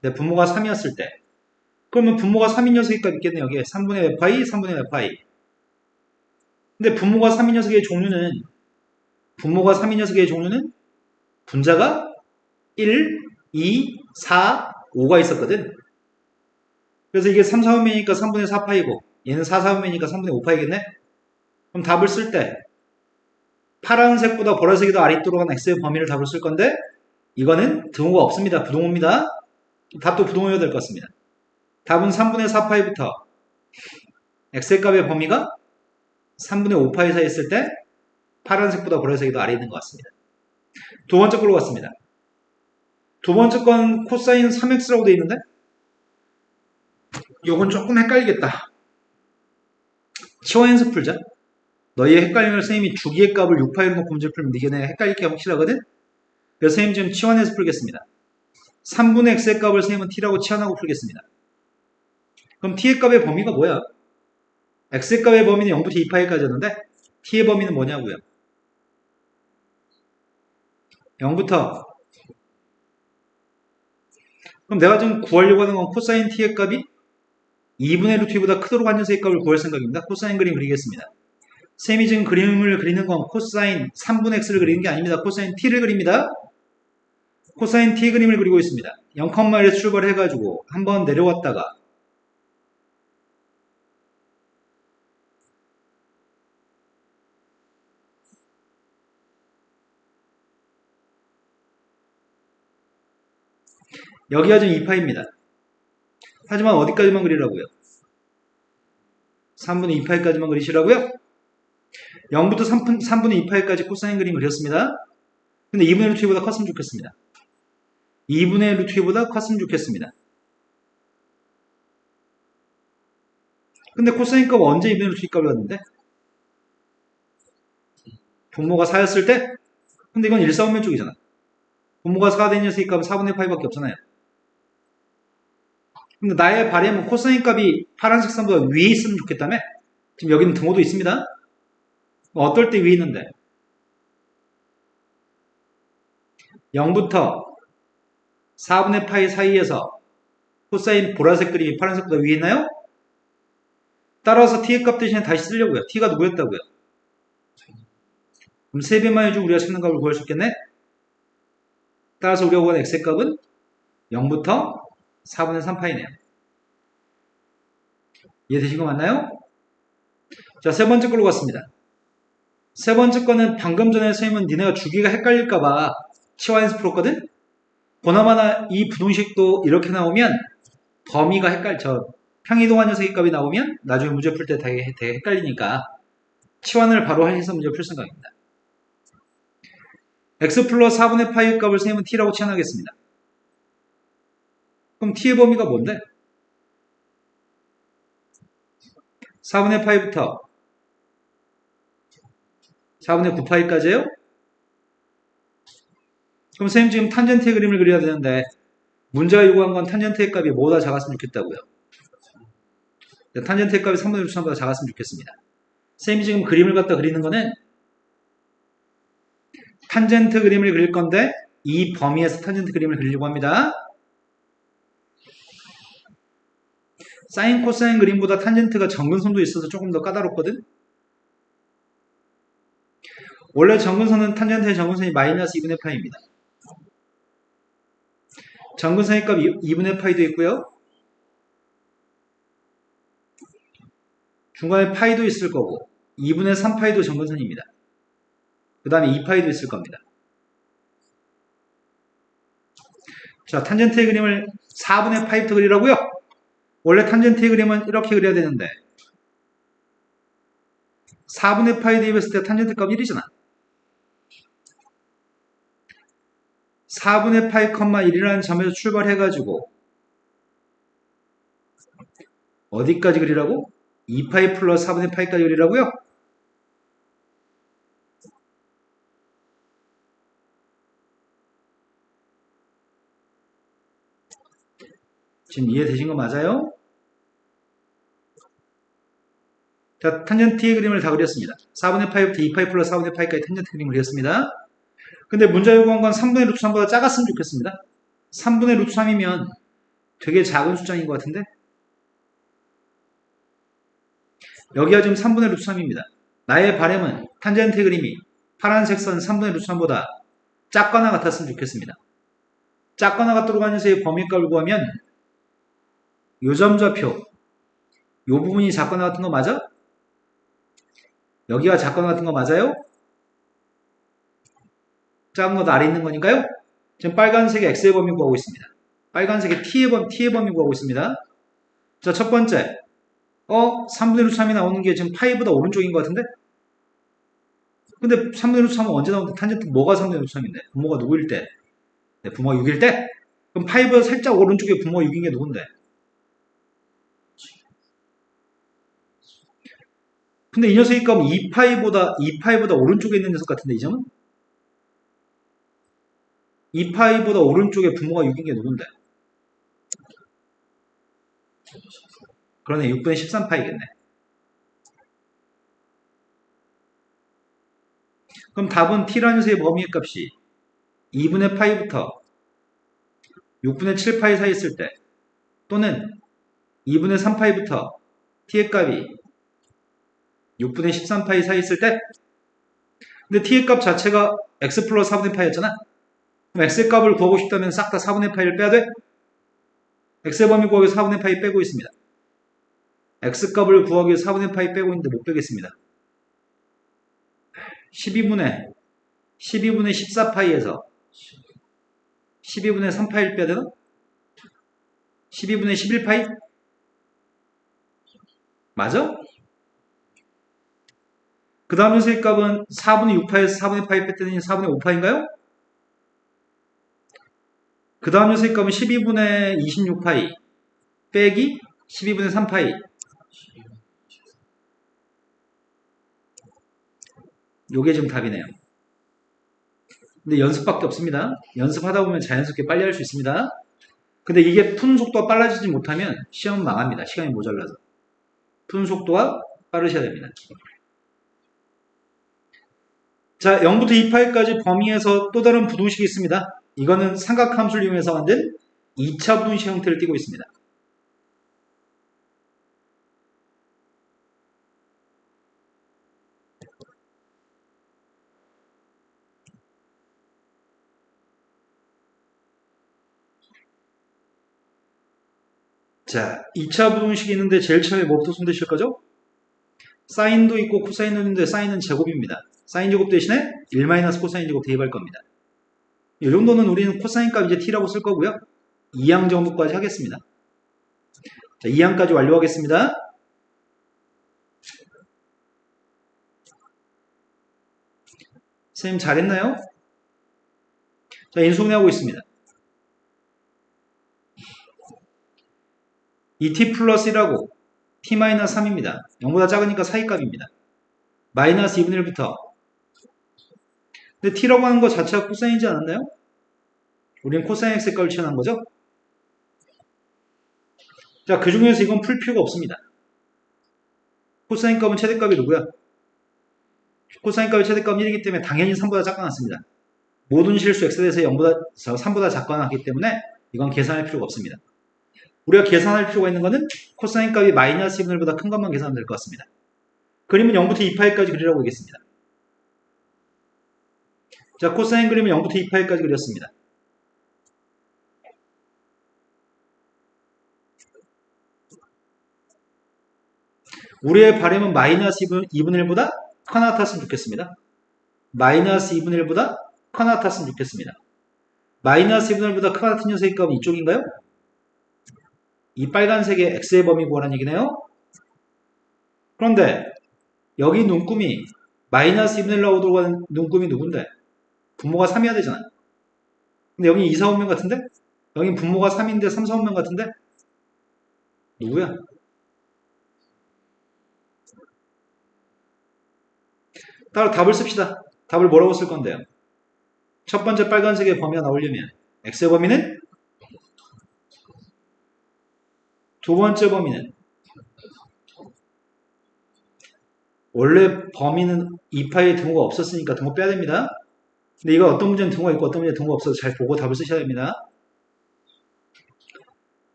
네, 분모가 3이었을 때. 그러면 분모가 3인 녀석이 값 있겠네. 여기에 3분의 몇 파이, 3분의 몇 파이. 근데 분모가 3인 녀석의 종류는 분자가 1, 2, 4, 5가 있었거든. 그래서 이게 3, 4분면이니까 3분의 4파이고 얘는 4, 4분면이니까 3분의 5파이겠네. 그럼 답을 쓸 때 파란색보다 보라색이 더 아래 있도록 한 x의 범위를 답을 쓸 건데 이거는 등호가 없습니다. 부동호입니다. 답도 부동호여야 될 것 같습니다. 답은 3분의 4파이부터 x의 값의 범위가 3분의 5파이 사이에 있을 때 파란색보다 보라색이 더 아래 있는 것 같습니다. 두 번째 걸로 갔습니다. 두 번째 건 코사인 3x라고 되어 있는데 이건 조금 헷갈리겠다. 치환해서 풀자. 너희의 헷갈림을 선생님이 주기의 값을 6파이로 놓고 문제 풀면 니네 헷갈릴게 확실하거든? 그래서 선생님 지금 치환해서 풀겠습니다. 3분의 x의 값을 선생님은 t라고 치환하고 풀겠습니다. 그럼 t의 값의 범위가 뭐야? x의 값의 범위는 0부터 2파이까지였는데 t의 범위는 뭐냐고요? 0부터 그럼 내가 지금 구하려고 하는 건 코사인 t의 값이 2분의 루트 2보다 크도록 한 녀석의 값을 구할 생각입니다. 코사인 그림 그리겠습니다. 쌤이 지금 그림을 그리는 건 코사인 3분의 x를 그리는 게 아닙니다. 코사인 t를 그립니다. 코사인 t 그림을 그리고 있습니다. 0,1에서 출발해가지고 한번 내려왔다가 여기가 지금 2파입니다. 하지만 어디까지만 그리라고요? 3분의 2파이까지만 그리시라고요? 0부터 3분의 2파이까지 코사인 그림 그렸습니다. 근데 2분의 루트 2보다 컸으면 좋겠습니다. 2분의 루트 2보다 컸으면 좋겠습니다. 근데 코사인 값은 언제 2분의 루트 2 값을 받는데? 분모가 4였을 때? 근데 이건 1,4분면 쪽이잖아. 분모가 4가 된 녀석의 값은 4분의 파이밖에 없잖아요. 근데 나의 바램은 코사인 값이 파란색 선보다 위에 있으면 좋겠다며? 지금 여기는 등호도 있습니다. 어떨 때 위에 있는데? 0부터 4분의 파이 사이에서 코사인 보라색 그림이 파란색보다 위에 있나요? 따라서 t의 값 대신에 다시 쓰려고요. t가 누구였다고요? 그럼 3배만 해주고 우리가 찾는 값을 구할 수 있겠네? 따라서 우리가 구하는 x의 값은 0부터 4분의 3파이네요. 이해되신 거 맞나요? 자, 세 번째 걸로 갔습니다. 세 번째 거는 방금 전에 선생님은 니네가 주기가 헷갈릴까봐 치환해서 풀었거든? 보나마나 이 부동식도 이렇게 나오면 범위가 평이동한 녀석의 값이 나오면 나중에 문제 풀 때 되게 헷갈리니까 치환을 바로 해서 문제 풀 생각입니다. x 플러스 4분의 파이의 값을 선생님은 t라고 치환하겠습니다. 그럼 t의 범위가 뭔데? 4분의 파이부터 4분의 9파이까지예요? 그럼 선생님 지금 탄젠트의 그림을 그려야 되는데 문제가 요구한 건 탄젠트의 값이 뭐보다 작았으면 좋겠다고요. 탄젠트의 값이 3분의 6보다 작았으면 좋겠습니다. 선생님이 지금 그림을 갖다 그리는 거는 탄젠트 그림을 그릴 건데 이 범위에서 탄젠트 그림을 그리려고 합니다. 사인 코사인 그림보다 탄젠트가 정근선도 있어서 조금 더 까다롭거든. 원래 정근선은 탄젠트의 정근선이 마이너스 2분의 파이입니다. 정근선의 값 2분의 파이도 있고요. 중간에 파이도 있을 거고 2분의 3파이도 정근선입니다. 그 다음에 2파이도 있을 겁니다. 자, 탄젠트의 그림을 4분의 파이부터 그리라고요? 원래 탄젠트의 그림은 이렇게 그려야 되는데 4분의 파이 대입했을 때 탄젠트 값 1이잖아. 4분의 파이, 1이라는 점에서 출발해가지고 어디까지 그리라고? 2파이 플러스 4분의 파이까지 그리라고요? 지금 이해되신 거 맞아요? 자, 탄젠트의 그림을 다 그렸습니다. 4분의 파이부터 2파이 플러스 4분의 파이까지 탄젠트 그림을 그렸습니다. 근데 문자 요구한 건 3분의 루트 3보다 작았으면 좋겠습니다. 3분의 루트 3이면 되게 작은 숫자인 것 같은데? 여기가 지금 3분의 루트 3입니다. 나의 바람은 탄젠트 그림이 파란색 선 3분의 루트 3보다 작거나 같았으면 좋겠습니다. 작거나 같도록 하는 녀석의 범위값을 구하면 요점좌표 요 부분이 작거나 같은 거 맞아? 여기가 작거나 같은 거 맞아요? 작은 것도 아래 있는 거니까요? 지금 빨간색의 x의 범위 구하고 있습니다. 빨간색의 t의 범위 구하고 있습니다. 자, 첫 번째 3분의 루트 3이 나오는 게 지금 파이보다 오른쪽인 것 같은데? 근데 3분의 루트 3은 언제 나오는데 탄젠트 뭐가 3분의 루트 3인데? 부모가 누구일 때? 네, 부모가 6일 때? 그럼 파이보다 살짝 오른쪽에 부모가 6인 게 누군데? 근데 이 녀석이 그럼 2파이보다 오른쪽에 있는 녀석 같은데 이 점은? 2파이보다 오른쪽에 부모가 6인 게 누군데? 그러네 6분의 13파이겠네. 그럼 답은 t라는 녀석의 범위의 값이 2분의 파이부터 6분의 7파이 사이 있을 때 또는 2분의 3파이부터 t의 값이 6분의 13파이 사이 있을 때 근데 t의 값 자체가 x 플러스 4분의 파이였잖아. 그럼 x의 값을 구하고 싶다면 싹 다 4분의 파이를 빼야 돼? x의 범위 구하기 위해서 4분의 파이 빼고 있습니다. x 값을 구하기 위해서 4분의 파이 빼고 있는데 못 빼겠습니다. 12분의 14파이에서 12분의 3파이를 빼야 되나? 12분의 11파이? 맞아? 그 다음 녀석의 값은 4분의 6파이에서 4분의 파이 뺐더니 4분의 5파인가요? 그 다음 녀석의 값은 12분의 26파이 빼기 12분의 3파이 요게 지금 답이네요. 근데 연습밖에 없습니다. 연습하다 보면 자연스럽게 빨리 할 수 있습니다. 근데 이게 푸는 속도가 빨라지지 못하면 시험은 망합니다. 시간이 모자라서. 푸는 속도가 빠르셔야 됩니다. 자, 0부터 2파이까지 범위에서 또 다른 부등식이 있습니다. 이거는 삼각함수를 이용해서 만든 2차 부등식 형태를 띠고 있습니다. 자, 2차 부등식이 있는데 제일 처음에 뭐부터 손대실 거죠? 사인도 있고 코사인도 있는데 사인은 제곱입니다. 사인 제곱 대신에 1-코사인 제곱 대입할 겁니다. 이 정도는 우리는 코사인 값 이제 t라고 쓸 거고요. 2항 정도까지 하겠습니다. 자, 2항까지 완료하겠습니다. 선생님 잘했나요? 자, 인수분해하고 있습니다. 2t 플러스 1하고 t-3입니다. 0보다 작으니까 사이값입니다. 마이너스 2분의 1부터 근데 t라고 하는 거 자체가 코사인이지 않았나요? 우리는 코사인 x의 값을 취한 거죠? 자, 그 중에서 이건 풀 필요가 없습니다. 코사인 값은 최대값이 누구야? 코사인 값의 최대값은 1이기 때문에 당연히 3보다 작거나 같습니다. 모든 실수 x에 대해서 3보다 작거나 같기 때문에 이건 계산할 필요가 없습니다. 우리가 계산할 필요가 있는 거는 코사인 값이 마이너스 2분의 1보다 큰 것만 계산하면 될 것 같습니다. 그림은 0부터 2파이까지 그리라고 하겠습니다. 자, 코사인 그림은 0부터 2파이까지 그렸습니다. 우리의 바램은 마이너스 2분의 1보다 커나 같았으면 좋겠습니다. 마이너스 2분의 1보다 커나 같았으면 좋겠습니다. 마이너스 2분의 1보다 커나 같은 녀석의 값은 이쪽인가요? 이 빨간색의 x의 범위 구하라는 얘기네요. 그런데 여기 눈금이 마이너스 2분의 1 나오도록 하는 눈금이 누군데? 분모가 3이어야 되잖아. 근데 여기 2, 4, 5명 같은데? 여기 분모가 3인데 3, 4, 5명 같은데? 누구야? 따로 답을 씁시다. 답을 뭐라고 쓸 건데요? 첫 번째 빨간색의 범위가 나오려면 x의 범위는 두 번째 범위는 원래 범위는 2파이에 등호가 없었으니까 등호 빼야 됩니다. 근데 이거 어떤 문제는 등호가 있고 어떤 문제는 등호가 없어서 잘 보고 답을 쓰셔야 됩니다.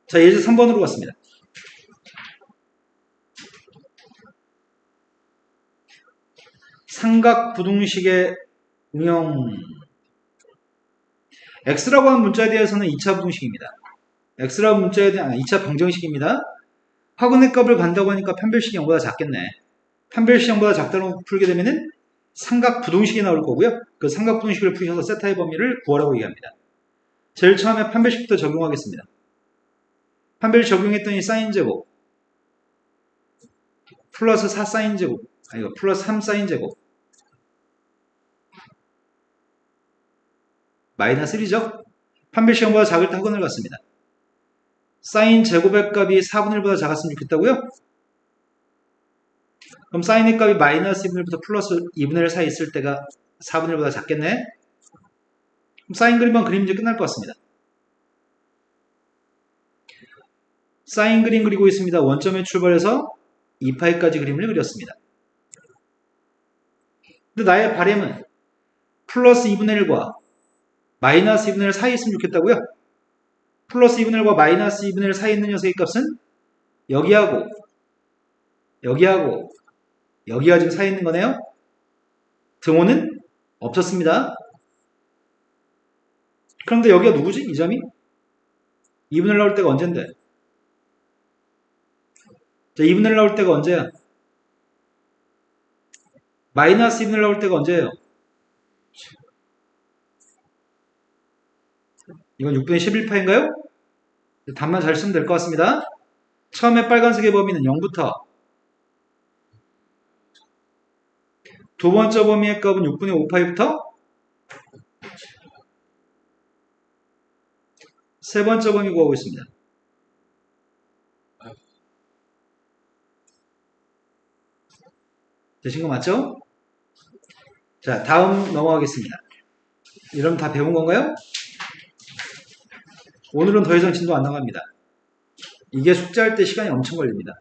자, 예제 3번으로 갔습니다. 삼각 부등식의 응용. x라고 하는 문자에 대해서는 2차 부등식입니다. x라고 문자에 대한 2차 방정식입니다. 화근의 값을 간다고 하니까 판별식이 0보다 작겠네. 판별식이 0보다 작다고 풀게 되면은 삼각 부등식이 나올 거고요. 그 삼각 부등식을 푸셔서 세타의 범위를 구하라고 얘기합니다. 제일 처음에 판별식부터 적용하겠습니다. 판별식 적용했더니 사인제곱 플러스 4사인제곱 이거 플러스 3사인제곱 마이너스 1이죠. 판별식 0보다 작을 때 학원을 갔습니다. 사인 제곱의 값이 4분의 1보다 작았으면 좋겠다고요? 그럼 사인의 값이 마이너스 2분의 1부터 플러스 2분의 1 사이 있을 때가 4분의 1보다 작겠네? 그럼 사인 그림만 그리면 이제 끝날 것 같습니다. 사인 그림 그리고 있습니다. 원점에 출발해서 2파이까지 그림을 그렸습니다. 근데 나의 바램은 플러스 2분의 1과 마이너스 2분의 1 사이에 있으면 좋겠다고요? 플러스 2분의 1과 마이너스 2분의 1 사이에 있는 녀석의 값은 여기하고 여기가 지금 사이에 있는 거네요. 등호는 없었습니다. 그런데 여기가 누구지? 이 점이? 2분의 1 나올 때가 언젠데? 자, 2분의 1 나올 때가 언제야? 마이너스 2분의 1 나올 때가 언제예요? 이건 6분의 11파인가요? 답만 잘 쓰면 될 것 같습니다. 처음에 빨간색의 범위는 0부터 두 번째 범위의 값은 6분의 5파이부터 세 번째 범위 구하고 있습니다. 되신 거 맞죠? 자, 다음 넘어가겠습니다. 이러면 다 배운 건가요? 오늘은 더 이상 진도 안 나갑니다. 이게 숙제할 때 시간이 엄청 걸립니다.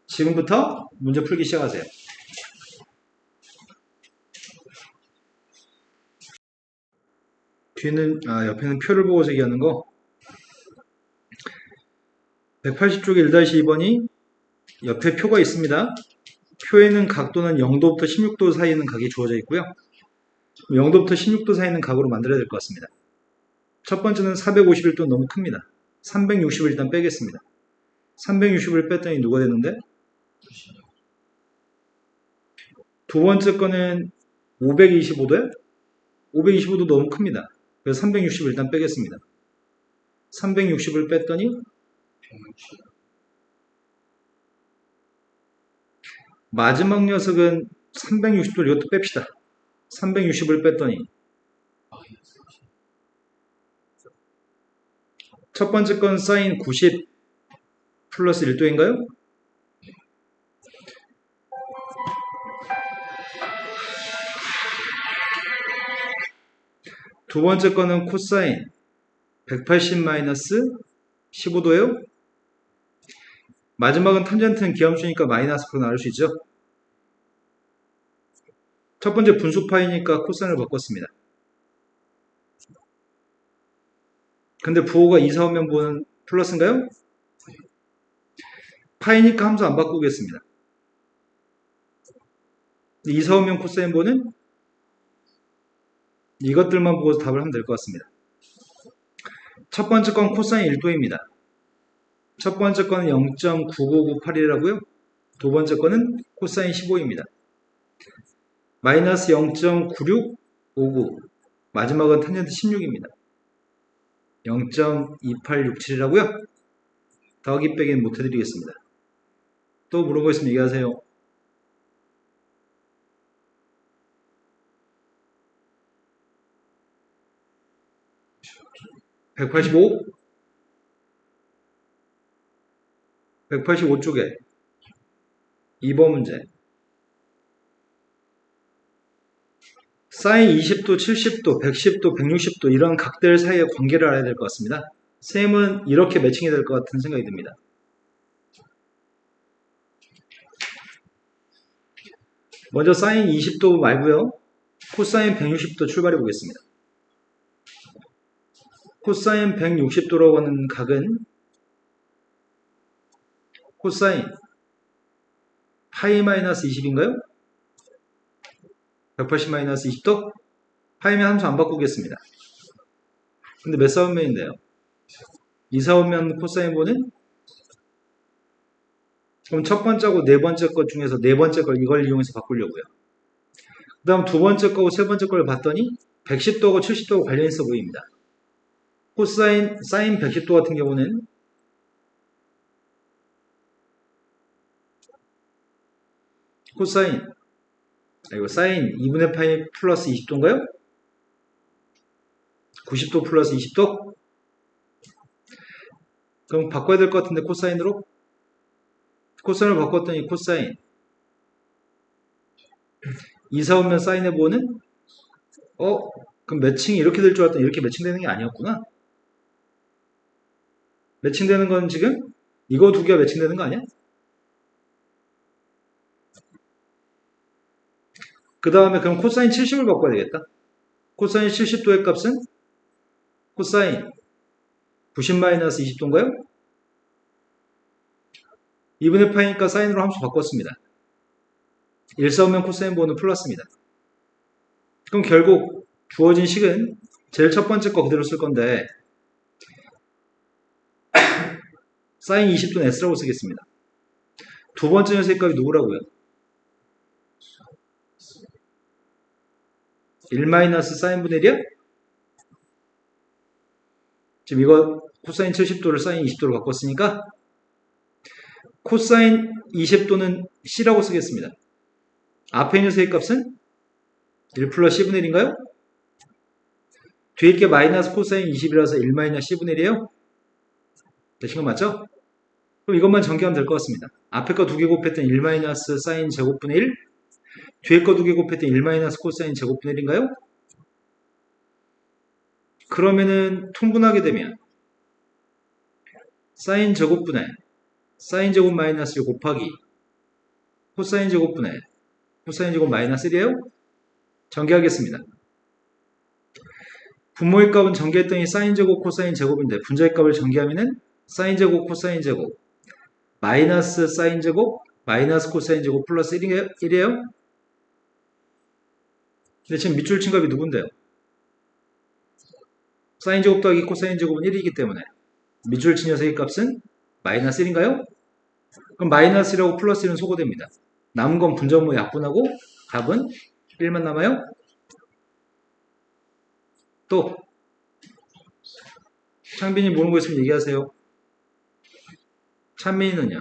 지금부터 문제 풀기 시작하세요. 뒤는 옆에는 표를 보고 제기하는 거. 180쪽에 1-2번이 옆에 표가 있습니다. 표에는 각도는 0도부터 16도 사이에 있는 각이 주어져 있고요. 0도부터 16도 사이에 있는 각으로 만들어야 될 것 같습니다. 첫 번째는 451도 너무 큽니다. 360을 일단 빼겠습니다. 360을 뺐더니 누가 됐는데? 두 번째 거는 525도요? 525도 너무 큽니다. 그래서 360을 일단 빼겠습니다. 360을 뺐더니 마지막 녀석은 360도 이것도 뺍시다. 360을 뺐더니 첫 번째 건 사인 90 플러스 1도인가요? 두 번째 거는 코사인 180 마이너스 15도예요. 마지막은 탄젠트는 기함수니까 마이너스 앞으로 나올 수 있죠. 첫 번째 분수파이니까 코사인을 바꿨습니다. 근데 부호가 2, 4, 5면 부호는 플러스인가요? 파이니까 함수 안 바꾸겠습니다. 2, 4, 5면 코사인 부호는 이것들만 보고 답을 하면 될 것 같습니다. 첫 번째 건 코사인 1도입니다. 첫 번째 거는 0.99981이라고요. 두 번째 거는 코사인 15입니다. 마이너스 0.9659 마지막은 탄젠트 16입니다. 0.2867이라고요. 더하기 빼기는 못해드리겠습니다. 또 물어보고 있으면 얘기하세요. (185) 185쪽에 2번 문제. 사인 20도, 70도, 110도, 160도 이런 각들 사이의 관계를 알아야 될 것 같습니다. 셈은 이렇게 매칭이 될 것 같은 생각이 듭니다. 먼저 사인 20도 말고요. 코사인 160도 출발해 보겠습니다. 코사인 160도라고 하는 각은 코사인 파이 마이너스 20인가요? 180 마이너스 20도? 파이면 함수 안 바꾸겠습니다. 근데 몇 사분면인데요? 2사분면 코사인 보는? 그럼 첫 번째고 네 번째 것 중에서 네 번째 걸 이걸 이용해서 바꾸려고요. 그 다음 두 번째 거고 세 번째 걸 봤더니 110도하고 70도하고 관련 있어 보입니다. 코사인, 사인 110도 같은 경우는 코사인, 이거 사인 2분의 파이 플러스 20도인가요? 90도 플러스 20도? 그럼 바꿔야 될 것 같은데 코사인으로? 코사인을 바꿨더니 코사인 2사분면 사인의 보는? 그럼 매칭이 이렇게 될 줄 알았더니 이렇게 매칭되는 게 아니었구나. 매칭되는 건 지금 이거 두 개가 매칭되는 거 아니야? 그 다음에 그럼 코사인 70을 바꿔야 되겠다. 코사인 70도의 값은 코사인 90-20도인가요? 2분의 파이니까 사인으로 함수 바꿨습니다. 1사분면 코사인 보는 플러스입니다. 그럼 결국 주어진 식은 제일 첫 번째 거 그대로 쓸 건데 사인 20도는 S라고 쓰겠습니다. 두 번째 녀석의 값이 누구라고요? 1 사인분의 1이야? 지금 이거 코사인 70도를 사인 20도로 바꿨으니까 코사인 20도는 C라고 쓰겠습니다. 앞에 녀석의 값은 1 플러스 C분의 1인가요? 뒤에 게 마이너스 코사인 20이라서 1 마이너스 C분의 1이에요? 되신 거 맞죠? 그럼 이것만 전개하면 될 것 같습니다. 앞에 거 두 개 곱했더니 1 마이너스 사인 제곱분의 1, 뒤에 거 두 개 곱했더니 1 마이너스 코사인 제곱분의 1인가요? 그러면은 통분하게 되면 사인 제곱분의 사인 제곱 마이너스 1 곱하기 코사인 제곱분의 코사인 제곱 마이너스 1이에요? 전개하겠습니다. 분모의 값은 전개했더니 사인 제곱 코사인 제곱인데 분자의 값을 전개하면은 사인 제곱 코사인 제곱 마이너스 사인 제곱 마이너스 코사인 제곱 플러스 1이에요? 근데 지금 밑줄 친 값이 누군데요? 사인 제곱 더하기 코사인 제곱은 1이기 때문에 밑줄 친 녀석의 값은 마이너스 1인가요? 그럼 마이너스 1하고 플러스 1은 소거됩니다. 남은 건 분자분모 약분하고 답은 1만 남아요? 또 창빈이 모르는 거 있으면 얘기하세요. 찬민이는요?